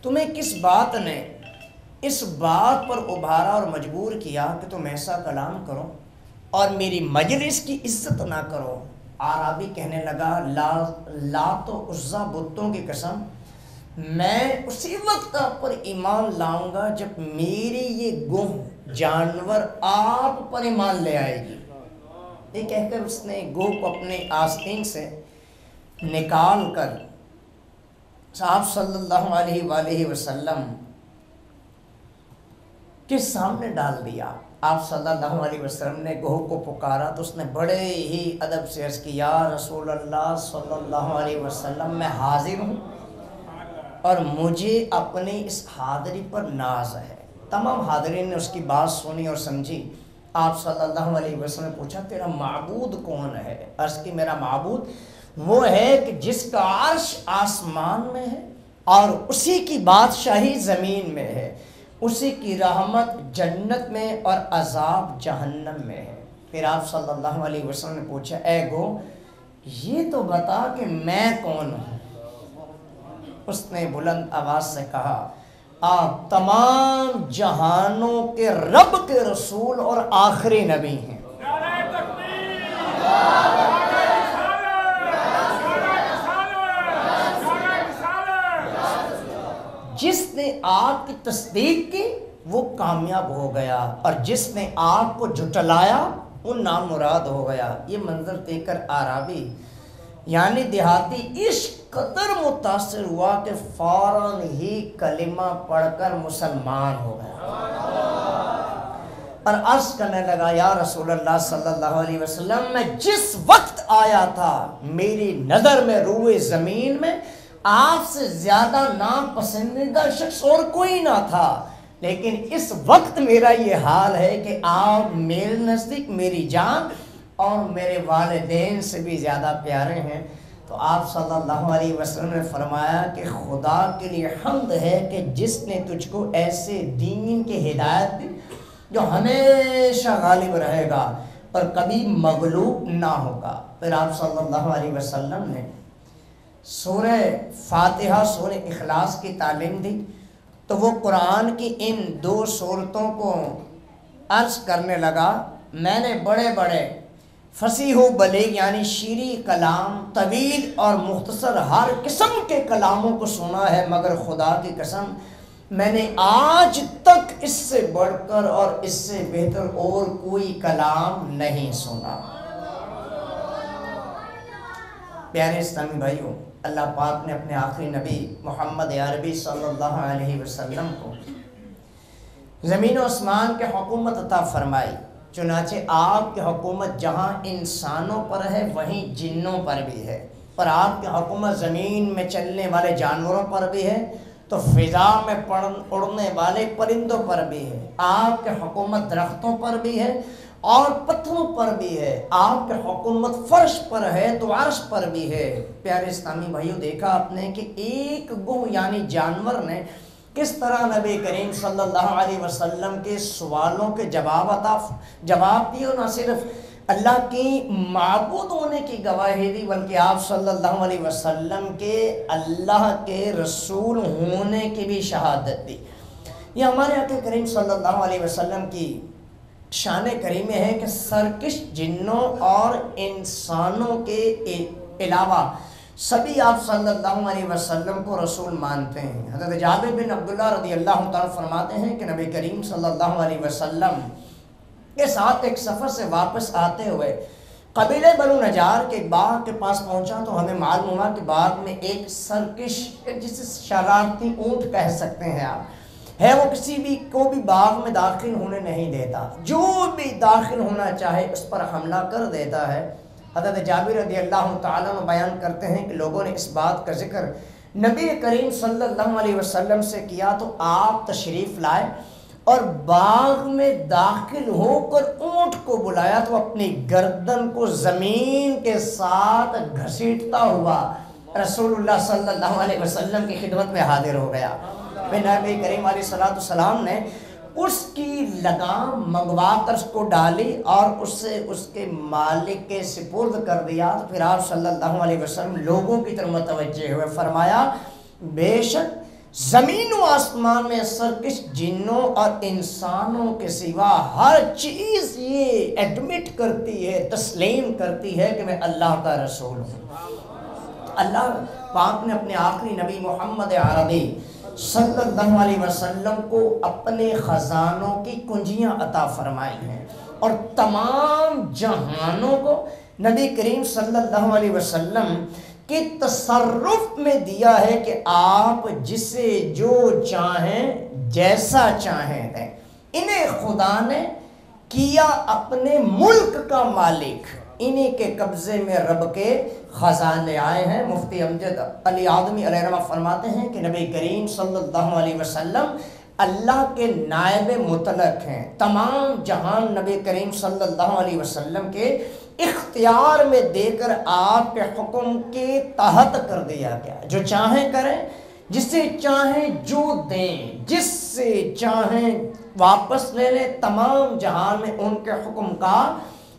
تمہیں کس بات نے اس بات پر ابھارا اور مجبور کیا کہ تم ایسا کلام کرو اور میری مجلس کی عزت نہ کرو؟ عربی کہنے لگا لات و عزا بتوں کی قسم میں اسی وقت آپ پر ایمان لاؤں گا جب میری یہ گوہ جانور آپ پر ایمان لے آئے گی۔ یہ کہہ کر اس نے گوہ کو اپنے آستین سے نکال کر صاحب صلی اللہ علیہ وآلہ وسلم کے سامنے ڈال دیا۔ آپ صلی اللہ علیہ وسلم نے گوہ کو پکارا تو اس نے بڑے ہی ادب سے عرض کی یا رسول اللہ صلی اللہ علیہ وسلم میں حاضر ہوں۔ اور مجھے اپنی اس حاضری پر ناز ہے۔ تمام حاضرین نے اس کی بات سنی اور سمجھی۔ آپ صلی اللہ علیہ وسلم نے پوچھا تیرا معبود کون ہے؟ عرض کی میرا معبود وہ ہے کہ جس کا عرش آسمان میں ہے اور اسی کی بادشاہی زمین میں ہے، اسی کی رحمت جنت میں اور عذاب جہنم میں ہے۔ پھر آپ صلی اللہ علیہ وسلم نے پوچھا اے گو یہ تو بتا کہ میں کون ہوں؟ اس نے بلند آواز سے کہا آپ تمام جہانوں کے رب کے رسول اور آخری نبی ہیں۔ جس نے آپ کی تصدیق کی وہ کامیاب ہو گیا اور جس نے آپ کو جھٹلایا وہ نامراد ہو گیا۔ یہ منظر دیکھ کر اعرابی یعنی دیہاتی اس قدر متاثر ہوا کہ فوراً ہی کلمہ پڑھ کر مسلمان ہو گیا اور عرض کرنے لگا یا رسول اللہ صلی اللہ علیہ وسلم میں جس وقت آیا تھا میری نظر میں روئے زمین میں آپ سے زیادہ ناپسندیدہ شخص اور کوئی نہ تھا، لیکن اس وقت میرا یہ حال ہے کہ آپ میرے نزدیک میری جان اور میرے والدین سے بھی زیادہ پیارے ہیں۔ تو آپ صلی اللہ علیہ وسلم نے فرمایا کہ خدا کے لیے حمد ہے کہ جس نے تجھ کو ایسے دین کی ہدایت دی جو ہمیشہ غالب رہے گا اور کبھی مغلوب نہ ہوگا۔ پھر آپ صلی اللہ علیہ وسلم نے سورہ فاتحہ سورہ اخلاص کی تعلیم دی تو وہ قرآن کی ان دو سورتوں کو عرض کرنے لگا میں نے بڑے بڑے فصیح و بلیغ یعنی شیریں کلام طویل اور مختصر ہر قسم کے کلاموں کو سنا ہے، مگر خدا کی قسم میں نے آج تک اس سے بڑھ کر اور اس سے بہتر اور کوئی کلام نہیں سنا۔ پیارے اسلامی بھائیوں، اللہ پاک نے اپنے آخری نبی محمد عربی صلی اللہ علیہ وسلم کو زمین و آسمان کے حکومت عطا فرمائی، چنانچہ آپ کی حکومت جہاں انسانوں پر ہے وہیں جنوں پر بھی ہے، اور آپ کی حکومت زمین میں چلنے والے جانوروں پر بھی ہے تو فضا میں اڑنے والے پرندوں پر بھی ہے، آپ کی حکومت درختوں پر بھی ہے اور پتھروں پر بھی ہے، آپ کی حکومت فرش پر ہے تو عرش پر بھی ہے۔ پیارے اسلامی بھائیوں، دیکھا آپ نے کہ ایک گروہ یعنی جانور نے کس طرح نبی کریم صلی اللہ علیہ وسلم کے سوالوں کے جواب دیے، اور نہ صرف اللہ کی معبود ہونے کی گواہی دی بلکہ آپ صلی اللہ علیہ وسلم کے اللہ کے رسول ہونے کی بھی شہادت دی۔ یہ ہمارے آقا کریم صلی اللہ علیہ وسلم کی شان کریمہ ہے کہ سرکش جنوں اور انسانوں کے علاوہ سبھی آپ صلی اللہ علیہ وسلم کو رسول مانتے ہیں۔ حضرت جابر بن عبداللہ رضی اللہ تعالیٰ فرماتے ہیں کہ نبی کریم صلی اللہ علیہ وسلم کے ساتھ ایک سفر سے واپس آتے ہوئے قبیلہ بنو نجار کے باغ کے پاس پہنچا تو ہمیں معلوم ہوا کہ باغ میں ایک سرکش جسے شرارتی اونٹ کہہ سکتے ہیں آپ ہے، وہ کسی بھی کو بھی باغ میں داخل ہونے نہیں دیتا، جو بھی داخل ہونا چاہے اس پر حملہ کر دیتا ہے۔ حضرت جابر رضی اللہ تعالیٰ عنہ بیان کرتے ہیں کہ لوگوں نے اس بات کا ذکر نبی کریم صلی اللہ علیہ وسلم سے کیا تو آپ تشریف لائے اور باغ میں داخل ہو کر اونٹ کو بلایا تو اپنی گردن کو زمین کے ساتھ گھسیٹتا ہوا رسول اللہ صلی اللہ علیہ وسلم کی خدمت میں حاضر ہو گیا۔ پھر نبی کریم علیہ السلام نے اس کی لگام منگوا کر اس کو ڈالی اور اسے اس کے مالک کے سپرد کر دیا۔ تو پھر آپ صلی اللہ علیہ وسلم لوگوں کی طرف متوجہ ہوئے، فرمایا بے شک زمین و آسمان میں سرکش جنوں اور انسانوں کے سوا ہر چیز یہ ایڈمٹ کرتی ہے، تسلیم کرتی ہے کہ میں اللہ کا رسول ہوں۔ اللہ پاک نے اپنے آخری نبی محمد عربی صلی اللہ علیہ وسلم کو اپنے خزانوں کی کنجیاں عطا فرمائی ہیں اور تمام جہانوں کو نبی کریم صلی اللہ علیہ وسلم کے تصرف میں دیا ہے کہ آپ جسے جو چاہیں جیسا چاہیں دیں۔ انہیں خدا نے کیا اپنے ملک کا مالک، انہی کے قبضے میں رب کے خزانے آئے ہیں۔ مفتی امجد علی آدمی علیہ الرحمہ فرماتے ہیں کہ نبی کریم صلی اللہ علیہ وسلم اللہ کے نائب مطلق ہیں۔ تمام جہان نبی کریم صلی اللہ علیہ وسلم کے اختیار میں دے کر آپ کے حکم کے تحت کر دیا گیا۔ جو چاہیں کریں، جسے چاہیں جو دیں، جس سے چاہیں واپس لے لیں، تمام جہان میں ان کے حکم کا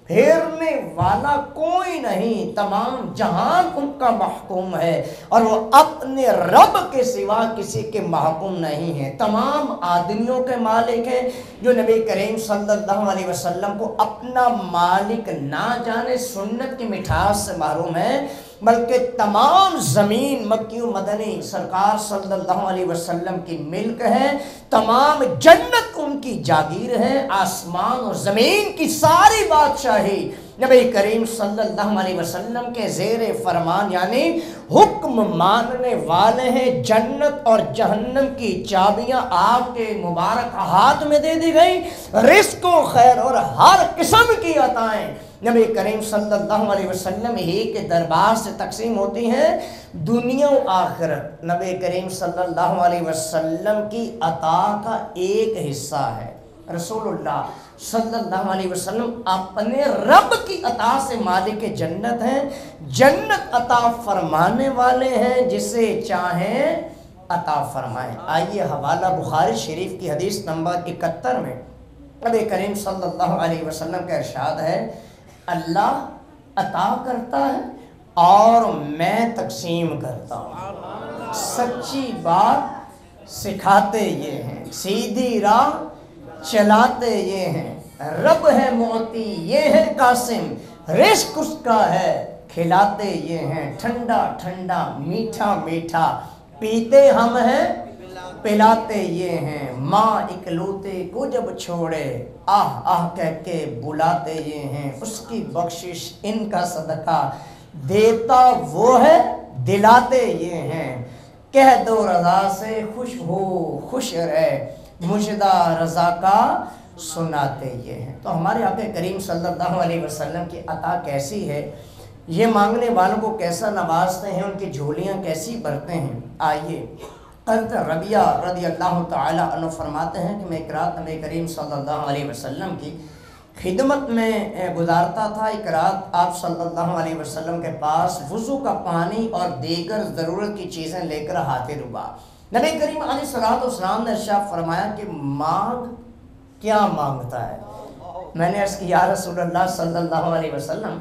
پھیرنے والا کوئی نہیں، تمام جہان ان کا محکوم ہے اور وہ اپنے رب کے سوا کسی کے محکوم نہیں ہے۔ تمام آدمیوں کے مالک ہیں۔ جو نبی کریم صلی اللہ علیہ وسلم کو اپنا مالک نہ جانے سنت کی مٹھاس سے محروم ہے، بلکہ تمام زمین مکی و مدنی سرکار صلی اللہ علیہ وسلم کی ملک ہے، تمام جنت ان کی جاگیر ہے، آسمان اور زمین کی ساری بادشاہی نبی کریم صلی اللہ علیہ وسلم کے زیر فرمان یعنی حکم ماننے والے ہیں۔ جنت اور جہنم کی چابیاں آپ کے مبارک ہاتھ میں دے دی گئی۔ رزق و خیر اور ہر قسم کی عطائیں نبی کریم صلی اللہ علیہ وسلم ہی کے دربار سے تقسیم ہوتی ہیں۔ دنیا و آخرت نبی کریم صلی اللہ علیہ وسلم کی عطا کا ایک حصہ ہے۔ رسول اللہ صلی اللہ علیہ وسلم اپنے رب کی عطا سے مالک جنت ہیں، جنت عطا فرمانے والے ہیں، جسے چاہیں عطا فرمائیں۔ آئیے حوالہ بخاری شریف کی حدیث نمبر 71 میں نبی کریم صلی اللہ علیہ وسلم کا ارشاد ہے، اللہ عطا کرتا ہے اور میں تقسیم کرتا ہوں۔ سچی بات سکھاتے یہ ہیں، سیدھی راہ چلاتے یہ ہیں، رب ہے معطی یہ ہے قاسم، رزق اس کا ہے کھلاتے یہ ہیں، ٹھنڈا ٹھنڈا میٹھا میٹھا پیتے ہم ہیں پلاتے یہ ہیں، ماں اکلوتے کو جب چھوڑے آہ آہ کہہ کے بلاتے یہ ہیں، اس کی بخشش ان کا صدقہ دیتا وہ ہے دلاتے یہ ہیں، کہہ دو رضا سے خوش ہو خوش رہے مجدہ رضا کا سناتے یہ ہیں۔ تو ہمارے آقا کریم صلی اللہ علیہ وسلم کی عطا کیسی ہے، یہ مانگنے والوں کو کیسا نوازتے ہیں، ان کی جھولیاں کیسی بھرتے ہیں۔ آئیے حضرت ربیہ رضی اللہ تعالی عنہ فرماتے ہیں کہ میں ایک رات نبی کریم صلی اللہ علیہ وسلم کی خدمت میں گزارتا تھا۔ ایک رات آپ صلی اللہ علیہ وسلم کے پاس وضو کا پانی اور دیگر ضرورت کی چیزیں لے کر حاضر ہوا۔ نبی کریم علیہ السلام نے ارشاد فرمایا کہ مانگ کیا مانگتا ہے؟ میں نے عرض کی یا رسول اللہ صلی اللہ علیہ وسلم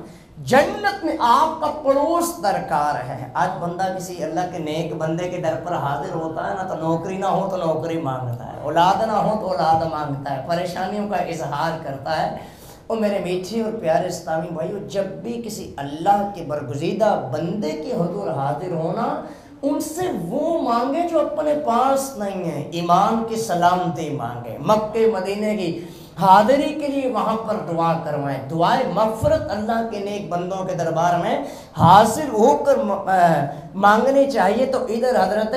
جنت میں آپ کا پڑوس درکار ہے۔ آج بندہ کسی اللہ کے نیک بندے کے در پر حاضر ہوتا ہے نا، تو نوکری نہ ہو تو نوکری مانگتا ہے، اولاد نہ ہو تو اولاد مانگتا ہے، پریشانیوں کا اظہار کرتا ہے۔ اور میرے میٹھے اور پیارے اسلامی بھائیو، جب بھی کسی اللہ کے برگزیدہ بندے کے حضور حاضر ہونا، ان سے وہ مانگے جو اپنے پاس نہیں ہیں۔ ایمان کی سلامتی مانگے، مکے مدینے کی حاضری کے لیے وہاں پر دعا کروائیں، دعائے مغفرت اللہ کے نیک بندوں کے دربار میں حاضر ہو کر مانگنی چاہیے۔ تو ادھر حضرت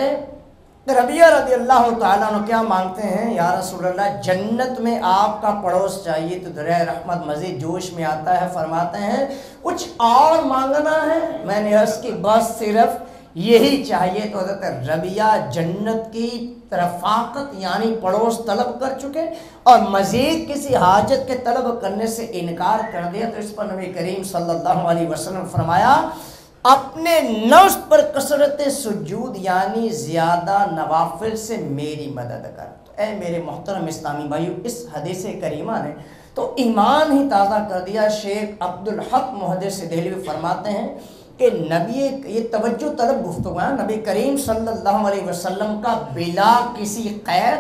ربیہ رضی اللہ تعالیٰ عنہ کیا مانگتے ہیں؟ یا رسول اللہ جنت میں آپ کا پڑوس چاہیے۔ تو دریا رحمت مزید جوش میں آتا ہے، فرماتے ہیں کچھ اور مانگنا ہے؟ میں نے عرض کی بس صرف یہی چاہیے۔ تو حضرت ربیہ جنت کی رفاقت یعنی پڑوس طلب کر چکے اور مزید کسی حاجت کے طلب کرنے سے انکار کر دیا۔ تو اس پر نبی کریم صلی اللہ علیہ وسلم فرمایا اپنے نفس پر کثرت سجود یعنی زیادہ نوافل سے میری مدد کر۔ تو اے میرے محترم اسلامی بھائیو، اس حدیث کریمہ نے تو ایمان ہی تازہ کر دیا۔ شیخ عبدالحق محدث دہلوی فرماتے ہیں کہ نبی، یہ توجہ طلب گفتگو ہے، نبی کریم صلی اللہ علیہ وسلم کا بلا کسی قید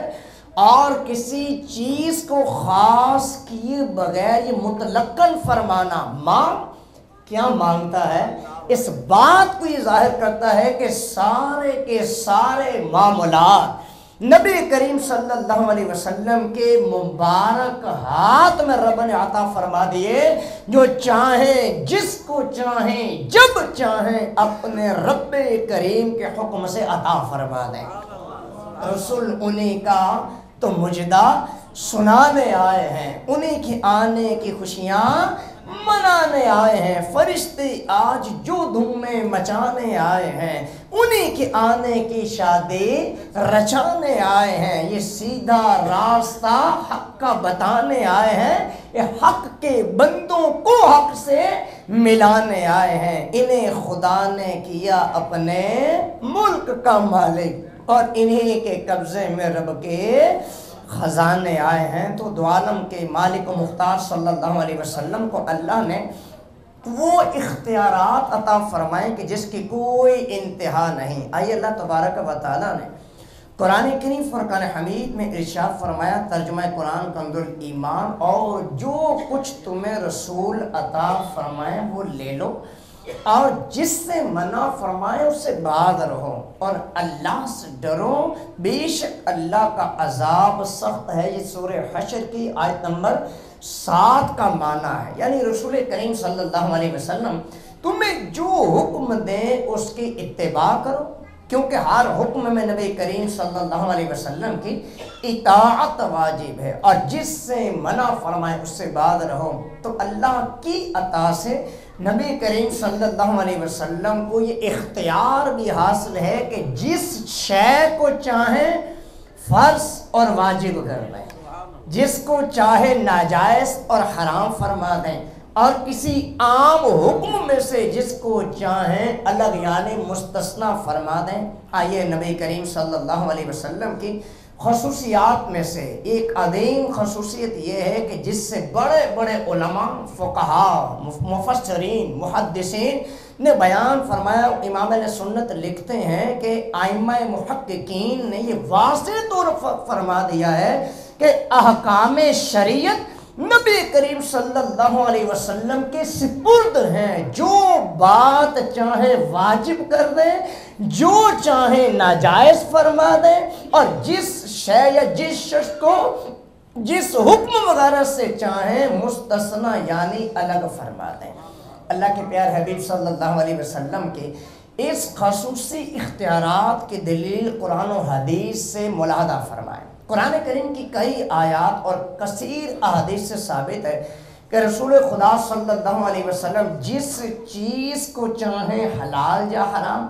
اور کسی چیز کو خاص کیے بغیر یہ مطلقاً فرمانا مانگ کیا مانگتا ہے، اس بات کو یہ ظاہر کرتا ہے کہ سارے کے سارے معاملات نبی کریم صلی اللہ علیہ وسلم کے مبارک ہاتھ میں رب نے عطا فرما دیے۔ جو چاہیں، جس کو چاہیں، جب چاہیں اپنے رب کریم کے حکم سے عطا فرما دیں۔ رسول انہی کا تو مجدہ سنانے آئے ہیں، انہی کی آنے کی خوشیاں منانے آئے ہیں، فرشتے آج جو دھومیں مچانے آئے ہیں، انہی کے آنے کی شادی رچانے آئے ہیں، یہ سیدھا راستہ حق کا بتانے آئے ہیں، یہ حق کے بندوں کو حق سے ملانے آئے ہیں، انہیں خدا نے کیا اپنے ملک کا مالک اور انہی کے قبضے میں رب کے خزانے آئے ہیں۔ تو دو عالم کے مالک و مختار صلی اللہ علیہ وسلم کو اللہ نے وہ اختیارات عطا فرمائے کہ جس کی کوئی انتہا نہیں۔ آئیے اللہ تبارک و تعالیٰ نے قرآن کریم فرقان حمید میں ارشاد فرمایا، ترجمہ قرآن کنز الایمان، اور جو کچھ تمہیں رسول عطا فرمائے وہ لے لو، اور جس سے منع فرمائے اس سے باز رہو، اور اللہ سے ڈرو، بے شک اللہ کا عذاب سخت ہے۔ یہ سورہ حشر کی آیت نمبر 7 کا معنی ہے، یعنی رسول کریم صلی اللہ علیہ وسلم تمہیں جو حکم دے اس کی اتباع کرو، کیونکہ ہر حکم میں نبی کریم صلی اللہ علیہ وسلم کی اطاعت واجب ہے، اور جس سے منع فرمائے اس سے باز رہو۔ تو اللہ کی عطا سے نبی کریم صلی اللہ علیہ وسلم کو یہ اختیار بھی حاصل ہے کہ جس شے کو چاہیں فرض اور واجب کر دیں، جس کو چاہے ناجائز اور حرام فرما دیں، اور کسی عام حکم میں سے جس کو چاہیں الگ یعنی مستثنا فرما دیں۔ آئیے نبی کریم صلی اللہ علیہ وسلم کی خصوصیات میں سے ایک عظیم خصوصیت یہ ہے کہ جس سے بڑے بڑے علماء، فقہاء، مفسرین، محدثین نے بیان فرمایا، امام اہل سنت لکھتے ہیں کہ ائمہ محققین نے یہ واضح طور پر فرما دیا ہے کہ احکام شریعت نبی کریم صلی اللہ علیہ وسلم کے سپرد ہیں، جو بات چاہے واجب کر دیں، جو چاہے ناجائز فرما دیں، اور جس شے یا جس شخص کو جس حکم وغیرہ سے چاہیں مستثنا یعنی الگ فرما دیں۔ اللہ کے پیار حبیب صلی اللہ علیہ وسلم کے اس خصوصی اختیارات کی دلیل قرآن و حدیث سے ملاحظہ فرمائیں۔ قرآن کریم کی کئی آیات اور کثیر احادیث سے ثابت ہے کہ رسول خدا صلی اللہ علیہ وسلم جس چیز کو چاہیں حلال یا حرام،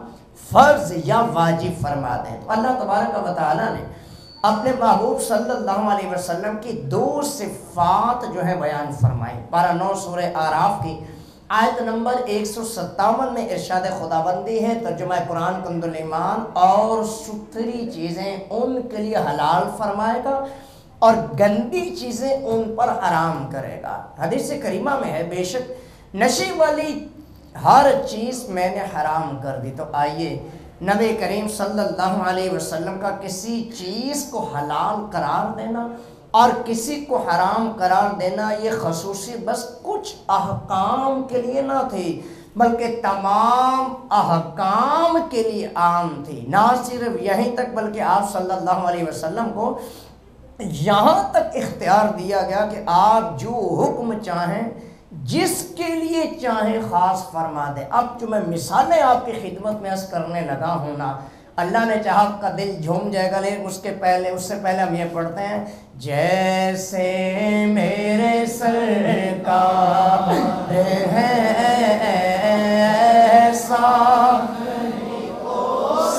فرض یا واجب فرما دیں۔ تو اللہ تبارک و تعالیٰ نے اپنے محبوب صلی اللہ علیہ وسلم کی 2 صفات جو ہے بیان فرمائی۔ پارہ 9 سورہ اعراف کی آیت نمبر 157 میں ارشاد خداوندی ہے، ترجمہ قرآن کنز الایمان، اور ستھری چیزیں ان کے لیے حلال فرمائے گا اور گندی چیزیں ان پر حرام کرے گا۔ حدیث کریمہ میں ہے، بے شک نشے والی ہر چیز میں نے حرام کر دی۔ تو آئیے نبی کریم صلی اللہ علیہ وسلم کا کسی چیز کو حلال قرار دینا اور کسی کو حرام قرار دینا، یہ خصوصی بس کچھ احکام کے لیے نہ تھی، بلکہ تمام احکام کے لیے عام تھی۔ نہ صرف یہیں تک بلکہ آپ صلی اللہ علیہ وسلم کو یہاں تک اختیار دیا گیا کہ آپ جو حکم چاہیں، جس کے لیے چاہیں خاص فرما دیں۔ اب جو میں مثالیں آپ کی خدمت میں عرض کرنے لگا ہوں نا، اللہ نے چاہا آپ کا دل جھوم جائے گا، لیکن اس سے پہلے ہم یہ پڑھتے ہیں، جیسے میرے سرکار ہیں ایسا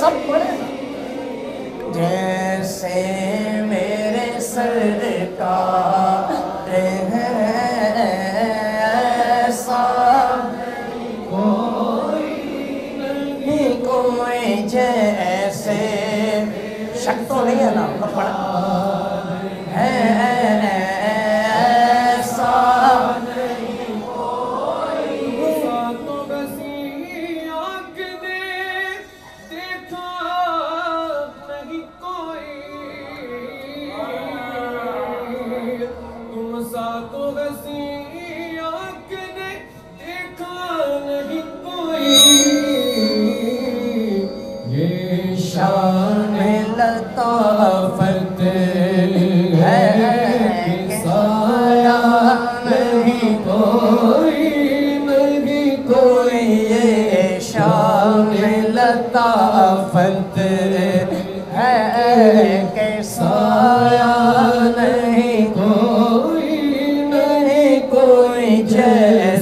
سب پڑھیں، جیسے میرے سرکار ہیں ایسا کوئی جیسے، شک تو نہیں ہے نا، ایسا تو بسی آنکھ نے دیکھا نہیں کوئی، تم سا تو بسی آنکھ نے دیکھا نہیں کوئی، یہ شان لطافت ہے کہ سایہ نہیں کوئی، نہیں کوئی، یہ شان لطافت ہے کہ سایہ نہیں کوئی، نہیں کوئی جیسے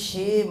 6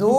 2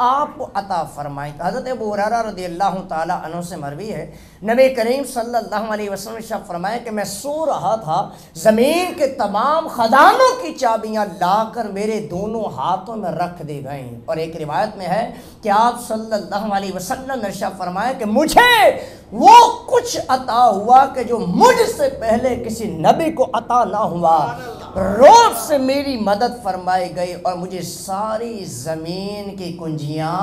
آپ کو عطا فرمائیں۔ حضرت ابو ہریرہ رضی اللہ تعالیٰ عنہ سے مروی ہے، نبی کریم صلی اللہ علیہ وسلم نے ارشاد فرمایا کہ میں سو رہا تھا، زمین کے تمام خزانوں کی چابیاں لا کر میرے دونوں ہاتھوں میں رکھ دی گئیں۔ اور ایک روایت میں ہے کہ آپ صلی اللہ علیہ وسلم نے ارشاد فرمایا کہ مجھے وہ کچھ عطا ہوا کہ جو مجھ سے پہلے کسی نبی کو عطا نہ ہوا، روب سے میری مدد فرمائی گئی اور مجھے ساری زمین کی کنجیاں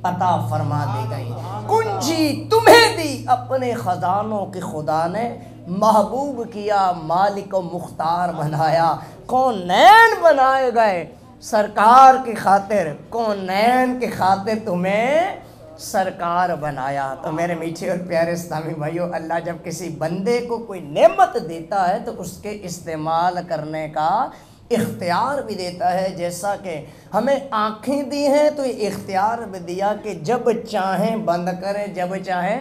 عطا فرما دی گئی۔ کنجی تمہیں دی اپنے خزانوں کی خدا نے، محبوب کیا مالک و مختار بنایا، کونین بنائے گئے سرکار کی خاطر، کونین کی خاطر تمہیں سرکار بنایا۔ تو میرے میٹھے اور پیارے اسلامی بھائیو، اللہ جب کسی بندے کو کوئی نعمت دیتا ہے تو اس کے استعمال کرنے کا اختیار بھی دیتا ہے۔ جیسا کہ ہمیں آنکھیں دی ہیں تو یہ اختیار بھی دیا کہ جب چاہیں بند کریں، جب چاہیں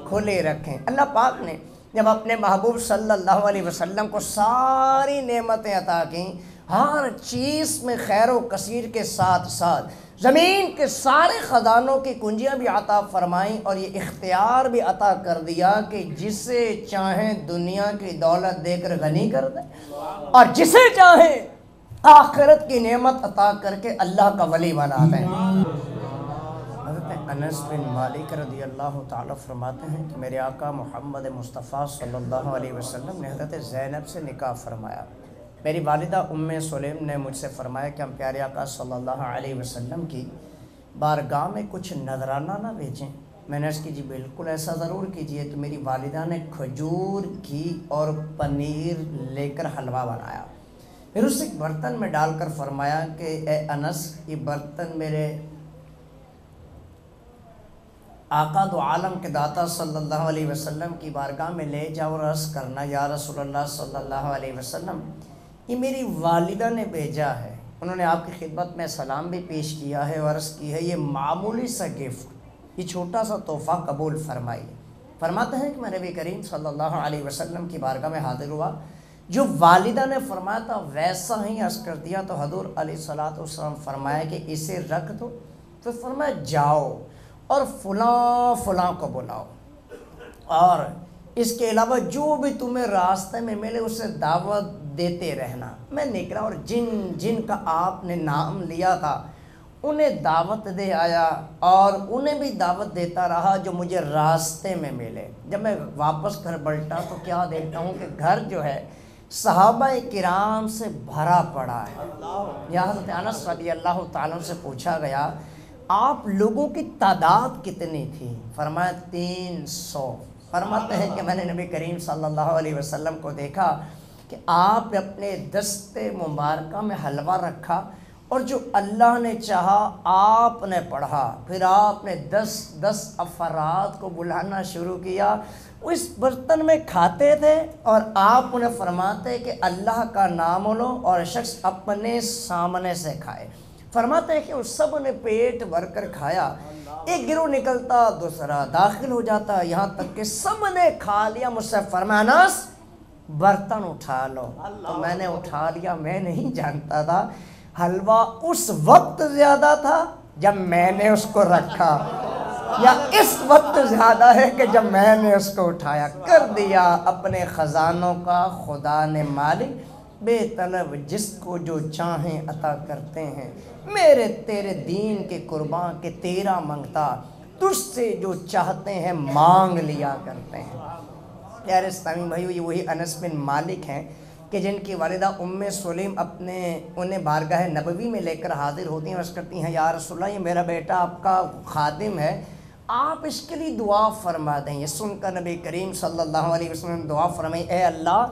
کھلے رکھیں۔ اللہ پاک نے جب اپنے محبوب صلی اللہ علیہ وسلم کو ساری نعمتیں عطا کیں، ہر چیز میں خیر و کثیر کے ساتھ ساتھ زمین کے سارے خزانوں کی کنجیاں بھی عطا فرمائیں اور یہ اختیار بھی عطا کر دیا کہ جسے چاہیں دنیا کی دولت دے کر غنی کر دیں اور جسے چاہیں آخرت کی نعمت عطا کر کے اللہ کا ولی بنا دیں۔ حضرت انس بن مالک رضی اللہ تعالیٰ فرماتے ہیں کہ میرے آقا محمد مصطفیٰ صلی اللہ علیہ وسلم نے حضرت زینب سے نکاح فرمایا۔ میری والدہ ام سلیم نے مجھ سے فرمایا کہ ہم پیارے آقا صلی اللہ علیہ وسلم کی بارگاہ میں کچھ نذرانہ نہ بھیجیں۔ میں نے عرض کی جی بالکل ایسا ضرور کیجئے۔ تو میری والدہ نے کھجور گھی اور پنیر لے کر حلوہ بنایا، پھر اسے ایک برتن میں ڈال کر فرمایا کہ اے انس، یہ برتن میرے آقا دو عالم کے داتا صلی اللہ علیہ وسلم کی بارگاہ میں لے جاؤ اور عرض کرنا یا رسول اللہ صلی اللہ علیہ وسلم، یہ میری والدہ نے بھیجا ہے، انہوں نے آپ کی خدمت میں سلام بھی پیش کیا ہے اور عرض کی ہے یہ معمولی سا گفٹ، یہ چھوٹا سا تحفہ قبول فرمائیے۔ فرماتے ہیں کہ میں نبی کریم صلی اللہ علیہ وسلم کی بارگاہ میں حاضر ہوا، جو والدہ نے فرمایا تھا ویسا ہی عرض کر دیا تو حضور علیہ الصلوۃ والسلام فرمایا کہ اسے رکھ دو۔ تو فرمایا جاؤ اور فلاں فلاں کو بلاؤ اور اس کے علاوہ جو بھی تمہیں راستے میں ملے اسے دعوت دیتے رہنا۔ میں نکلا اور جن جن کا آپ نے نام لیا تھا انہیں دعوت دے آیا اور انہیں بھی دعوت دیتا رہا جو مجھے راستے میں ملے۔ جب میں واپس گھر پلٹا تو کیا دیکھتا ہوں کہ گھر جو ہے صحابہ کرام سے بھرا پڑا ہے۔ یا حضرت انس رضی اللہ تعالیٰ سے پوچھا گیا آپ لوگوں کی تعداد کتنی تھی؟ فرمایا 300۔ فرماتے ہیں کہ میں نے نبی کریم صلی اللہ علیہ وسلم کو دیکھا کہ آپ نے اپنے دستے مبارکہ میں حلوہ رکھا اور جو اللہ نے چاہا آپ نے پڑھا، پھر آپ نے 10 افراد کو بلانا شروع کیا، وہ اس برتن میں کھاتے تھے اور آپ انہیں فرماتے کہ اللہ کا نام لو اور شخص اپنے سامنے سے کھائے۔ فرماتے ہیں کہ اس سب نے پیٹ بھر کر کھایا، ایک گروہ نکلتا دوسرا داخل ہو جاتا، یہاں تک کہ سب نے کھا لیا۔ مجھ سے فرمایا انس برتن اٹھا لو، تو میں نے اٹھا لیا۔ میں نہیں جانتا تھا حلوہ اس وقت زیادہ تھا جب میں نے اس کو رکھا یا اس وقت زیادہ ہے کہ جب میں نے اس کو اٹھایا۔ کر دیا اپنے خزانوں کا خدا نے مالک، بے طلب جس کو جو چاہیں عطا کرتے ہیں، میرے تیرے دین کے قربان کے تیرا منگتا، تجھ سے جو چاہتے ہیں مانگ لیا کرتے ہیں۔ پیارے اسلامی بھائیو، یہ وہی انس بن مالک ہیں کہ جن کی والدہ ام سلیم انہیں بارگاہ نبوی میں لے کر حاضر ہوتی ہیں، عرض کرتی ہیں یا رسول اللہ یہ میرا بیٹا آپ کا خادم ہے، آپ اس کے لیے دعا فرما دیں۔ یہ سن کر نبی کریم صلی اللہ علیہ وسلم نے دعا فرمائی، اے اللہ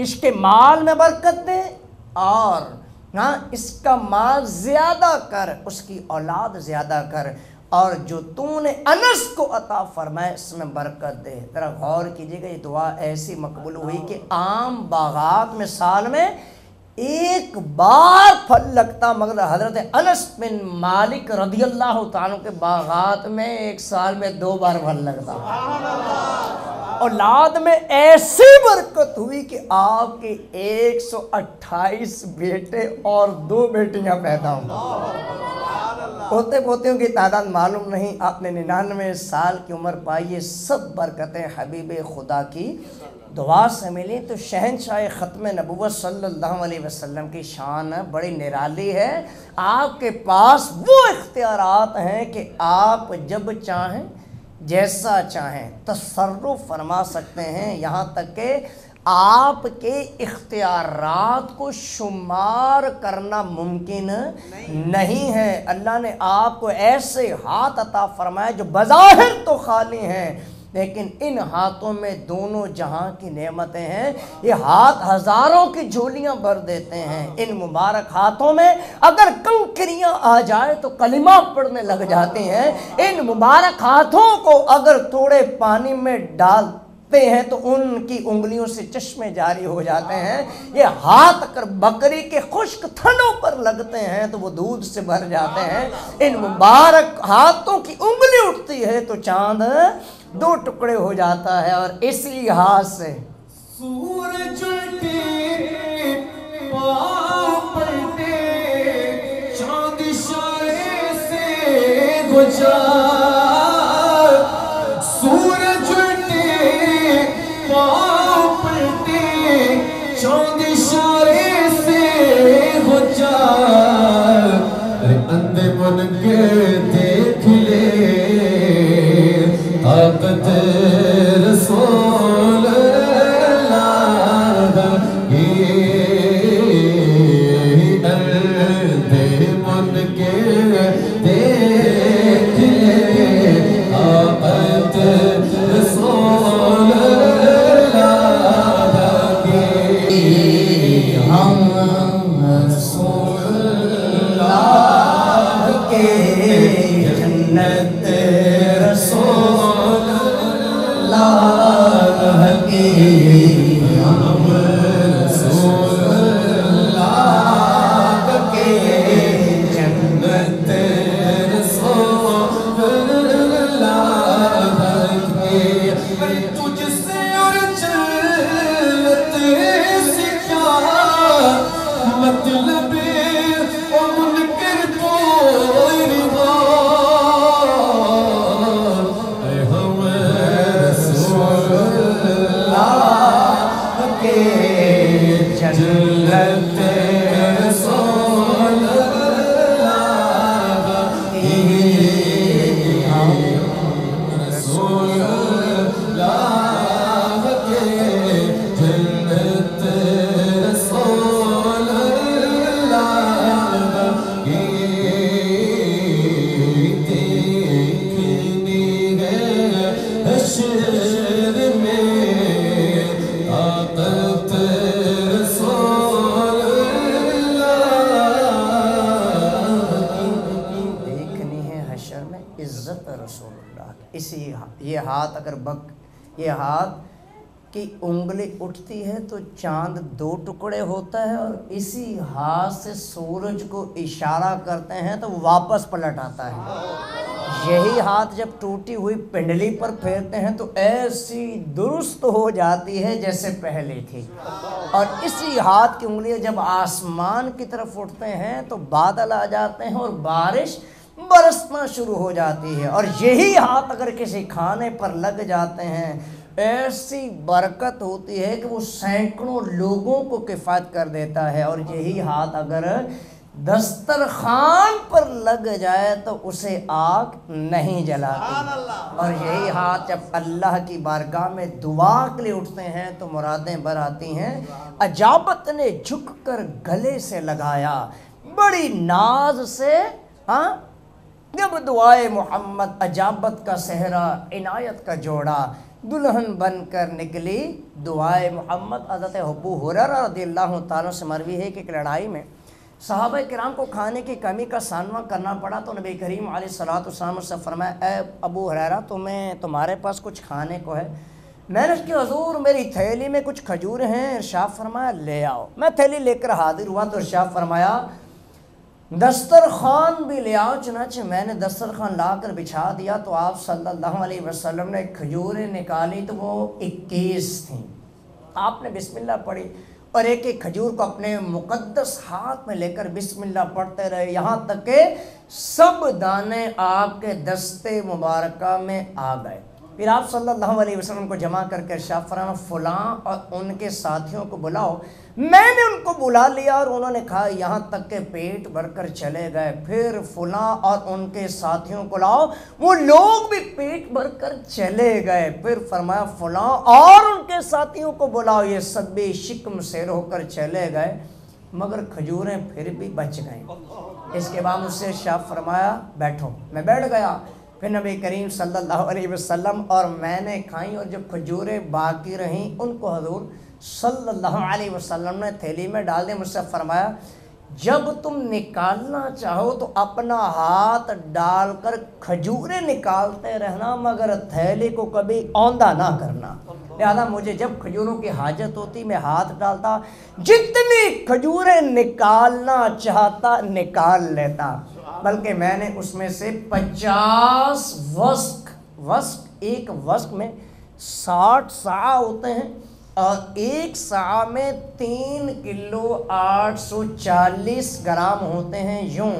اس کے مال میں برکت دے اور اس کا مال زیادہ کر، اس کی اولاد زیادہ کر، اور جو تو نے انس کو عطا فرمائے اس میں برکت دے۔ ذرا غور کیجیے گا، یہ دعا ایسی مقبول ہوئی کہ عام باغات میں سال میں ایک بار پھل لگتا، مگر حضرت انس بن مالک رضی اللہ تعالیٰ کے باغات میں ایک سال میں 2 بار پھل لگتا۔ اولاد میں ایسی برکت ہوئی کہ آپ کے 128 بیٹے اور 2 بیٹیاں پیدا ہوں۔ پوتے پوتیوں کی تعداد معلوم نہیں، آپ نے 99 سال کی عمر پائی، یہ سب برکتیں حبیب خدا کی دعا سے ملی۔ تو شہنشاہ ختم نبوت صلی اللہ علیہ وسلم کی شان بڑی نرالی ہے۔ آپ کے پاس وہ اختیارات ہیں کہ آپ جب چاہیں جیسا چاہیں تصرف فرما سکتے ہیں، یہاں تک کہ آپ کے اختیارات کو شمار کرنا ممکن نہیں ہے۔ اللہ نے آپ کو ایسے ہاتھ عطا فرمائے جو بظاہر تو خالی ہیں، لیکن ان ہاتھوں میں دونوں جہاں کی نعمتیں ہیں۔ یہ ہاتھ ہزاروں کی جھولیاں بھر دیتے ہیں۔ ان مبارک ہاتھوں میں اگر کنکریاں آ جائے تو کلمہ پڑھنے لگ جاتے ہیں۔ ان مبارک ہاتھوں کو اگر تھوڑے پانی میں ڈالتے ہیں تو ان کی انگلیوں سے چشمے جاری ہو جاتے ہیں۔ یہ ہاتھ اگر بکری کے خشک تھنوں پر لگتے ہیں تو وہ دودھ سے بھر جاتے ہیں۔ ان مبارک ہاتھوں کی انگلی اٹھتی ہے تو چاند 2 ٹکڑے ہو جاتا ہے، اور اسی ہاتھ سے سورج الٹے پاؤں پلٹے چاند اشارے سے گزار، سورج الٹے پاؤں پلٹے چاند اشارے سے گزار، اندھے بن کے دیکھ لے طاقت رسول اللہ کی، اندھے من کے دیکھ لے طاقت رسول اللہ کی، ہم رسول اللہ کے جنت رسول اللہ کی، ہم رسول اللہ کے جنت رسول اللہ کی، تجھ سے اور جنت سے کیا مطلب او منکر کوئی رضا، جنت رسول اللہ کی، ہم رسول اللہ کے جنت رسول اللہ کی، دیکھنی ہے حشر میں طاقت عزت رسول اللہ کی۔ اسی یہ ہاتھ اگر یہ ہاتھ کی انگلی اٹھتی ہے تو چاند 2 ٹکڑے ہوتا ہے، اور اسی ہاتھ سے سورج کو اشارہ کرتے ہیں تو واپس پلٹ آتا ہے۔ یہی ہاتھ جب ٹوٹی ہوئی پنڈلی پر پھیرتے ہیں تو ایسی درست ہو جاتی ہے جیسے پہلے تھی، اور اسی ہاتھ کی انگلیاں جب آسمان کی طرف اٹھتے ہیں تو بادل آ جاتے ہیں اور بارش برسنا شروع ہو جاتی ہے، اور یہی ہاتھ اگر کسی کھانے پر لگ جاتے ہیں ایسی برکت ہوتی ہے کہ وہ سینکڑوں لوگوں کو کفایت کر دیتا ہے، اور یہی ہاتھ اگر دسترخوان پر لگ جائے تو اسے آگ نہیں جلاتی، اور یہی ہاتھ جب اللہ کی بارگاہ میں دعا کے لیے اٹھتے ہیں تو مرادیں بر آتی ہیں۔ اجابت نے جھک کر گلے سے لگایا بڑی ناز سے، جب دعائے محمد اجابت کا صحرا عنایت کا جوڑا، دلہن بن کر نکلی دعائے محمد۔ حضرت ابو ہریرہ رضی اللہ تعالیٰ سے مروی ہے کہ ایک لڑائی میں صحابہ کرام کو کھانے کی کمی کا سامنا کرنا پڑا، تو نبی کریم علیہ الصلوۃ والسلام سے فرمایا، اے ابو ہریرہ تمہارے پاس کچھ کھانے کو ہے؟ میں نے کہ حضور میری تھیلی میں کچھ کھجور ہیں۔ ارشاد فرمایا لے آؤ۔ میں تھیلی لے کر حاضر ہوا تو ارشاد فرمایا دسترخوان بھی لے آؤ۔ چنانچہ میں نے دسترخوان لا کر بچھا دیا تو آپ صلی اللہ علیہ وسلم نے کھجوریں نکالی تو وہ 21 تھیں۔ آپ نے بسم اللہ پڑھی، اور ایک ایک کھجور کو اپنے مقدس ہاتھ میں لے کر بسم اللہ پڑھتے رہے، یہاں تک کہ سب دانے آپ کے دستے مبارکہ میں آ گئے۔ پھر آپ صلی اللہ علیہ وسلم کو جمع کر کے ارشاد فرمایا فلاں اور ان کے ساتھیوں کو بلاؤ۔ میں نے ان کو بلا لیا اور انہوں نے کہا یہاں تک کہ پیٹ بھر کر چلے گئے۔ پھر فلاں اور ان کے ساتھیوں کو لاؤ، وہ لوگ بھی پیٹ بھر کر چلے گئے۔ پھر فرمایا فلاں اور ان کے ساتھیوں کو بلاؤ، یہ سب بھی شکم سیر ہو کر چلے گئے، مگر کھجوریں پھر بھی بچ گئیں۔ اس کے بعد مجھ سے ارشاد فرمایا بیٹھو، میں بیٹھ گیا۔ پھر نبی کریم صلی اللہ علیہ وسلم اور میں نے کھائیں، اور جو کھجوریں باقی رہیں ان کو حضور صلی اللہ علیہ وسلم نے تھیلی میں ڈال دیا۔ مجھ سے فرمایا جب تم نکالنا چاہو تو اپنا ہاتھ ڈال کر کھجوریں نکالتے رہنا، مگر تھیلی کو کبھی اوندھا نہ کرنا۔ لہذا مجھے جب کھجوروں کی حاجت ہوتی میں ہاتھ ڈالتا، جتنی کھجوریں نکالنا چاہتا نکال لیتا، بلکہ میں نے اس میں سے 50 وسق ایک وسق میں 60 صاع ہوتے ہیں، اور ایک صاع میں 3 کلو 840 گرام ہوتے ہیں، یوں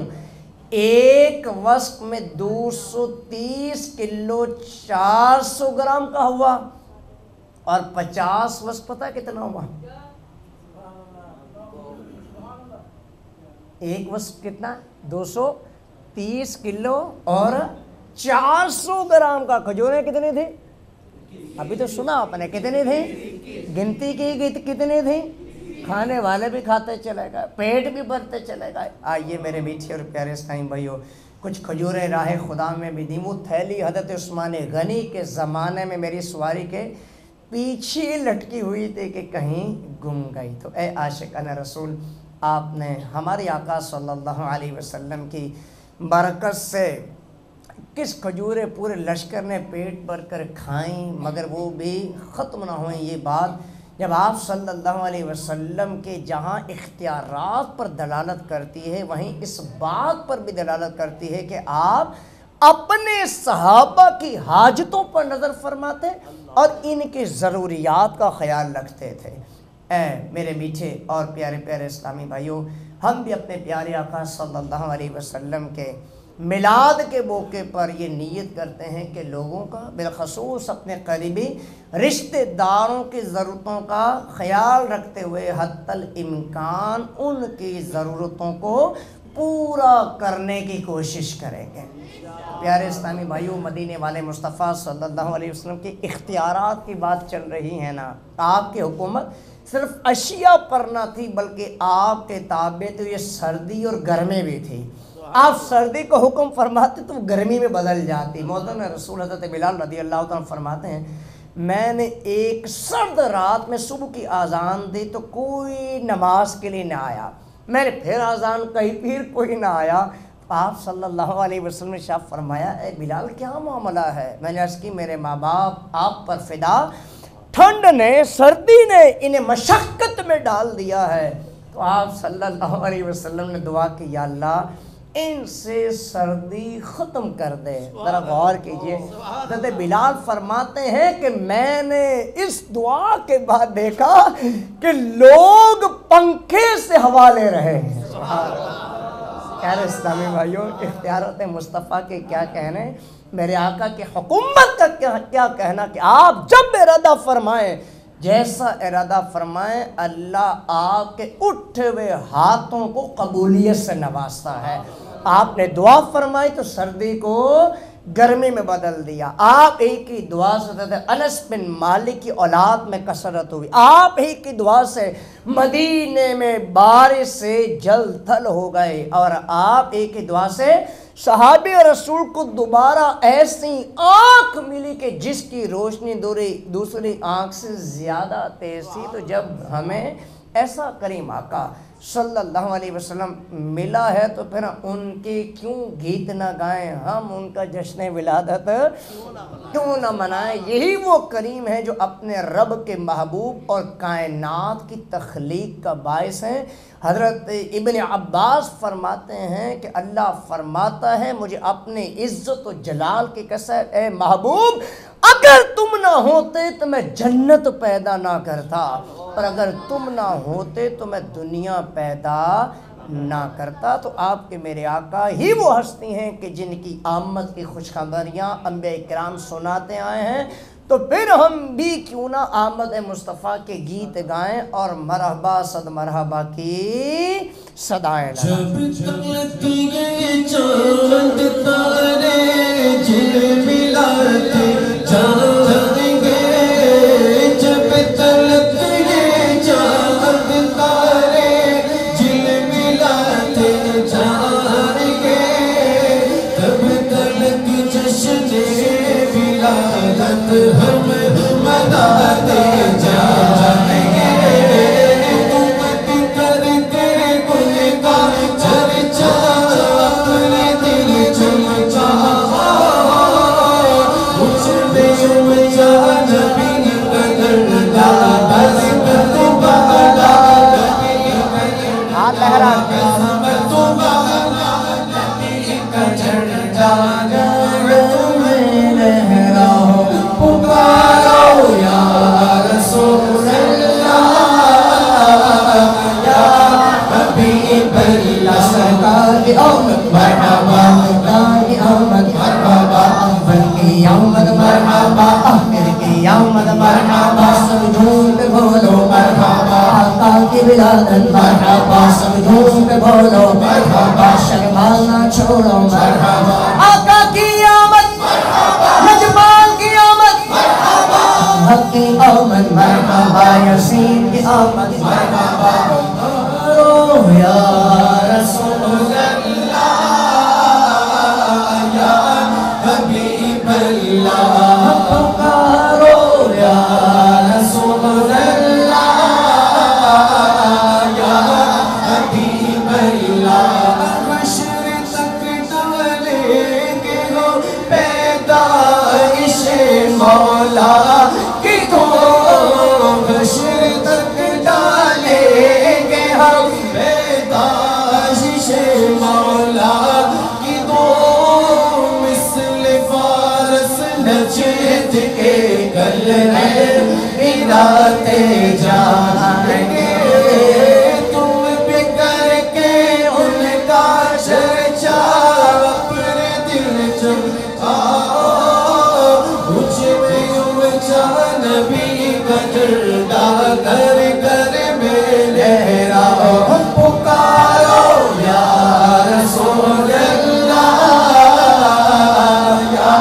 ایک وسق میں 230 کلو 400 گرام کا ہوا، اور 50 وسق پتہ کتنا ہوا؟ ایک وسق کتنا؟ 230 کلو اور 400 گرام کا۔ کھجوریں کتنی تھی؟ ابھی تو سنا آپ نے، کتنی تھی؟ گنتی کی کتنی تھی؟ کھانے والے بھی کھاتے چلے گئے، پیٹ بھی بھرتے چلے گئے۔ آئیے میرے میٹھے اور پیارے اسلامی بھائیو، کچھ کھجوریں راہ خدا میں بھی دیں۔ وہ تھیلی حضرت عثمان غنی کے زمانے میں میری سواری کے پیچھے لٹکی ہوئی تھی کہ کہیں گم گئی۔ تو اے عاشقان رسول، آپ نے ہمارے آقا صلی اللہ علیہ وسلم کی برکت سے کس کھجوریں پورے لشکر نے پیٹ بھر کر کھائیں، مگر وہ بھی ختم نہ ہوئیں۔ یہ بات جب آپ صلی اللہ علیہ وسلم کے جہاں اختیارات پر دلالت کرتی ہے، وہیں اس بات پر بھی دلالت کرتی ہے کہ آپ اپنے صحابہ کی حاجتوں پر نظر فرماتے اور ان کی ضروریات کا خیال رکھتے تھے۔ اے میرے میٹھے اور پیارے پیارے اسلامی بھائیوں، ہم بھی اپنے پیارے آقا صلی اللہ علیہ وسلم کے میلاد کے موقع پر یہ نیت کرتے ہیں کہ لوگوں کا، بالخصوص اپنے قریبی رشتہ داروں کی ضرورتوں کا خیال رکھتے ہوئے حتی الامکان ان کی ضرورتوں کو پورا کرنے کی کوشش کریں گے۔ پیارے اسلامی بھائیوں، مدینے والے مصطفیٰ صلی اللہ علیہ وسلم کی اختیارات کی بات چل رہی ہے نا، آپ کی حکومت صرف اشیاء پر نہ تھی، بلکہ آپ کے تابع تو یہ سردی اور گرمی بھی تھی۔ آپ سردی کو حکم فرماتے تو گرمی میں بدل جاتی۔ محترم رسول حضرت بلال رضی اللہ تعالیٰ فرماتے ہیں میں نے ایک سرد رات میں صبح کی اذان دی تو کوئی نماز کے لیے نہ آیا، میں نے پھر اذان کہی، پھر کوئی نہ آیا۔ آپ صلی اللہ علیہ وسلم نے ارشاد فرمایا اے بلال کیا معاملہ ہے؟ میں نے عرض کی میرے ماں باپ آپ پر فدا، ٹھنڈ نے سردی نے انہیں مشقت میں ڈال دیا ہے۔ تو آپ صلی اللہ علیہ وسلم نے دعا کی یا اللہ ان سے سردی ختم کر دے۔ ذرا غور کیجئے، حضرت بلال فرماتے ہیں کہ میں نے اس دعا کے بعد دیکھا کہ لوگ پنکھے سے ہوا لے رہے ہیں۔ سبحان اللہ۔ پیارے اسلامی بھائیوں، اختیارات مصطفیٰ کے کیا کہنے، میرے آقا کی حکومت کا کیا کہنا کہ آپ جب ارادہ فرمائیں، جیسا ارادہ فرمائیں، اللہ آپ کے اٹھے ہوئے ہاتھوں کو قبولیت سے نوازتا ہے۔ آپ نے دعا فرمائی تو سردی کو گرمی میں بدل دیا۔ آپ ایک ہی دعا سے حضرت انس بن مالک کی اولاد میں کثرت ہوئی۔ آپ ایک ہی دعا سے مدینے میں بارش سے جل تھل ہو گئے، اور آپ ایک ہی دعا سے صحابی رسول کو دوبارہ ایسی آنکھ ملی کہ جس کی روشنی دوسری آنکھ سے زیادہ تیز تھی۔ تو جب ہمیں ایسا کریم آقا صلی اللہ علیہ وسلم ملا ہے تو پھر ان کے کیوں گیت نہ گائیں، ہم ان کا جشن ولادت کیوں نہ منائیں۔ یہی وہ کریم ہے جو اپنے رب کے محبوب اور کائنات کی تخلیق کا باعث ہیں۔ حضرت ابن عباس فرماتے ہیں کہ اللہ فرماتا ہے مجھے اپنے عزت و جلال کی قسم اے محبوب اگر تم نہ ہوتے تو میں جنت پیدا نہ کرتا۔ اور اگر تم نہ ہوتے تو میں دنیا پیدا نہ کرتا۔ تو آپ کے میرے آقا ہی وہ ہستی ہیں کہ جن کی آمد کی خوشخبریاں انبیاء کرام سناتے آئے ہیں، تو پھر ہم بھی کیوں نہ آمد مصطفیٰ کے گیت گائیں اور مرحبا صد مرحبا کی صدائیں لگائیں۔ جب تک یہ چاند تارے جل ملاتے جائیں گے، جب تک یہ چاند تارے جل ملاتے جائیں گے، تب تک جشن ولادت ہم مناتے جائیں گے۔ مرحبا سمجھوں پہ بولو مرحبا، شرمانا چھوڑو مرحبا، آقا کی آمد نجمان کی آمد حق کی آمد مرحبا، یسین کی آمد مرحبا، پکارو یا رسول اللہ یا حبیب اللہ، پکارو یا رسول اللہ یا حبیب اللہ۔ حشر تک ڈالیں گے ہم پیدائش مولا کی کو، حشر تک ڈالیں گے ہم پیدائش مولا کی دو، مثل فارس نجد کے گلے ملاتے جائیں گے، تم بھی کر کے ان کا چرچا اپنے دل چمکاؤ، مجھ میں اونچا نبی کا جھنڈا گھر گھر میں لہراؤ، پکارو یا رسول اللہ یا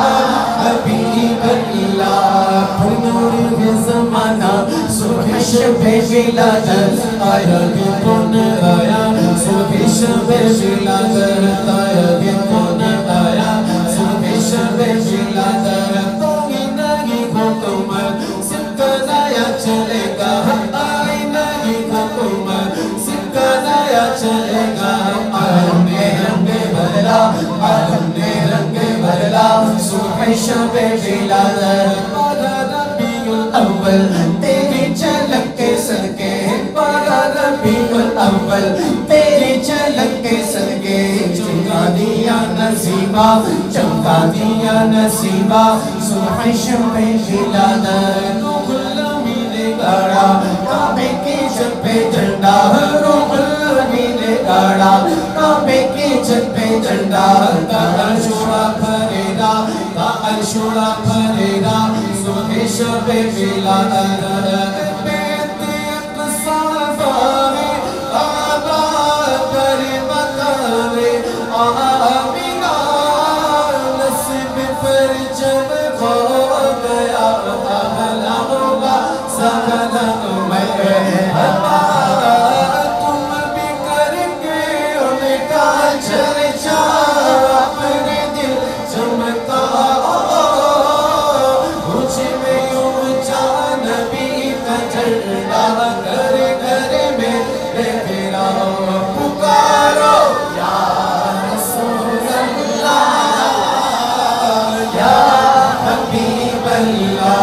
حبیب اللہ۔ نور کے زمانہ صبح شب ولادت آیا کہ کون آیا، صبح شب ولادت آیا کہ کون آیا، صبح شب ولادت تو ہی نہیں حکومت سکہ نیا چلے گا، آئی نہیں حکومت سکہ نیا چلے گا، عالم نے رنگ بدلا، عالم نے رنگ بدلا، صبح شب ولادت پارا ربیع الاول تیری جھلک کے صدقے، پارا ربیع الاول تیری جھلک کے صدقے، چمکا دیا نصیبہ چمکا دیا نصیبہ، صبح شب ولادت روح الامین نے گاڑا کعبے کی چھت پہ جھنڈا، روح الامین نے گاڑا کعبے کی چھت پہ جھنڈا، کا عرشورا پھریرا کا عرشورا پھریرا، صبح شب ولادت بیت اقصی فارے کعبہ پر مقام آمینہ، نصب پر جب ہو گیا اہلا ہوگا سہلا مرحبا، تم بھی کر کے ان کا چرچا اپنے دل چمکاؤ، مجھ میں اونچا نبی کا جھنڈا گھر گھر میں لہراؤ، پکارو یا رسول اللہ یا حبیب اللہ۔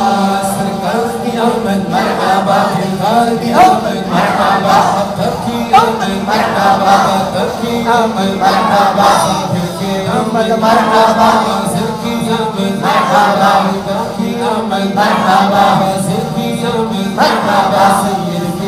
سرکار کی آمد مرحبا، سرکار کی آمد مرحبا، تب کی آمد مرحبا، تب کی آمد مرحبا، پھر کی آمد مرحبا، سر کی آمد مرحبا، تب کی آمد مرحبا، سر کی آمد مرحبا، سید کی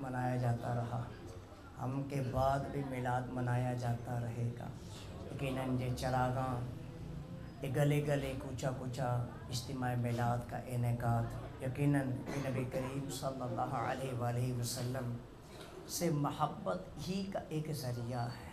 منایا جاتا رہا، ہم کے بعد بھی میلاد منایا جاتا رہے گا۔ یقیناً یہ چراغاں یہ گلے گلے کوچا کوچا اجتماع میلاد کا انعقاد یقیناً نبی کریم صلی اللہ علیہ وآلہ وسلم سے محبت ہی کا ایک ذریعہ ہے۔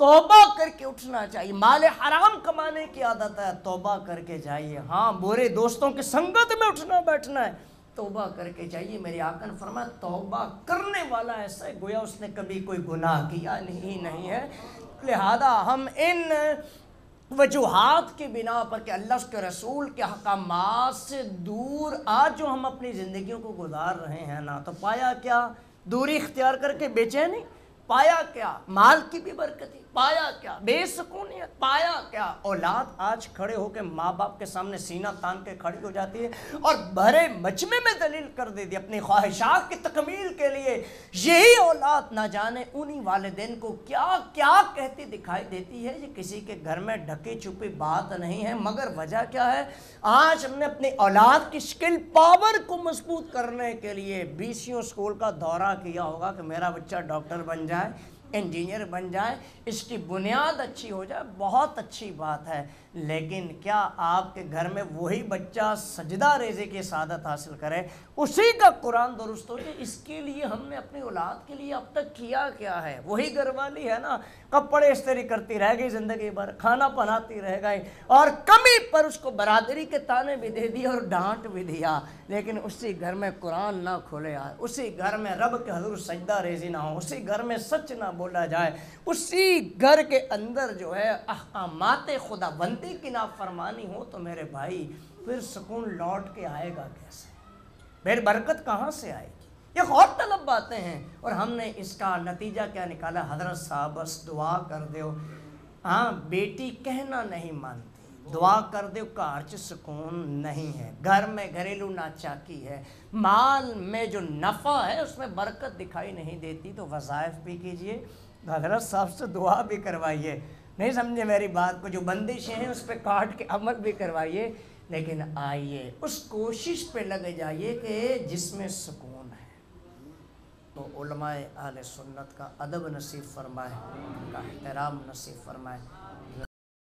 توبہ کر کے اٹھنا چاہیے. مال حرام کمانے کی عادت ہے, توبہ کر کے جائیے. ہاں برے دوستوں کی سنگت میں اٹھنا بیٹھنا ہے, توبہ کر کے جائیے. میرے آقا نے فرمایا توبہ کرنے والا ایسا ہے گویا اس نے کبھی کوئی گناہ کیا نہیں ہے. لہذا ہم ان وجوہات کی بنا پر کہ اللہ اس کے رسول کے احکامات سے دور آج جو ہم اپنی زندگیوں کو گزار رہے ہیں نا, تو پایا کیا؟ دوری اختیار کر کے بے چینی. پایا کیا؟ مال کی بھی برکتی. پایا کیا؟ بے سکونیت. پایا کیا؟ اولاد آج کھڑے ہو کے ماں باپ کے سامنے سینہ تان کے کھڑی ہو جاتی ہے اور بھرے مجمع میں دلیل کر دیتی اپنی خواہشات کی تکمیل کے لیے. یہی اولاد نہ جانے انہی والدین کو کیا کیا کہتی دکھائی دیتی ہے. یہ کسی کے گھر میں ڈھکی چھپی بات نہیں ہے, مگر وجہ کیا ہے؟ آج ہم نے اپنی اولاد کی اسکل پاور کو مضبوط کرنے کے لیے 20 اسکول کا دورہ کیا ہوگا کہ میرا بچہ ڈاکٹر بن جائے, انجینئر بن جائے, اس کی بنیاد اچھی ہو جائے. بہت اچھی بات ہے, لیکن کیا آپ کے گھر میں وہی بچہ سجدہ ریزی کی سعادت حاصل کرے, اسی کا قرآن درست ہو جائے؟ اس کے لیے ہم نے اپنی اولاد کے لیے اب تک کیا کیا ہے؟ وہی گھر والی ہے نا, کپڑے استری کرتی رہ گئی زندگی بھر, کھانا بناتی رہ گئی, اور کمی پر اس کو برادری کے تانے بھی دے دیا اور ڈانٹ بھی دیا, لیکن اسی گھر میں قرآن نہ کھولے, اسی گھر میں رب کے حضور سجدہ ریزی نہ ہو, اسی گھر میں سچ نہ بولا جائے, اسی گھر کے اندر جو ہے احکامات خدا بندی کی نافرمانی ہو, تو میرے بھائی پھر سکون لوٹ کے آئے گا کیسے؟ پھر برکت کہاں سے آئے گی؟ یہ غور طلب باتیں ہیں, اور ہم نے اس کا نتیجہ کیا نکالا؟ حضرت صاحب بس دعا کر دیو. ہاں بیٹی کہنا نہیں مانتی, دعا کر دیو گھر چ سکون نہیں ہے, گھر میں گھریلو ناچاکی ہے, مال میں جو نفع ہے اس میں برکت دکھائی نہیں دیتی, تو وظائف بھی کیجئے, حضرت صاحب سے دعا بھی کروائیے. نہیں سمجھے میری بات کو؟ جو بندشیں ہیں اس پہ کاٹ کے عمل بھی کروائیے, لیکن آئیے اس کوشش پہ لگ جائیے کہ جس میں سکون ہے. تو علماء اہل سنت کا ادب نصیب فرمائے, ان کا احترام نصیب فرمائے.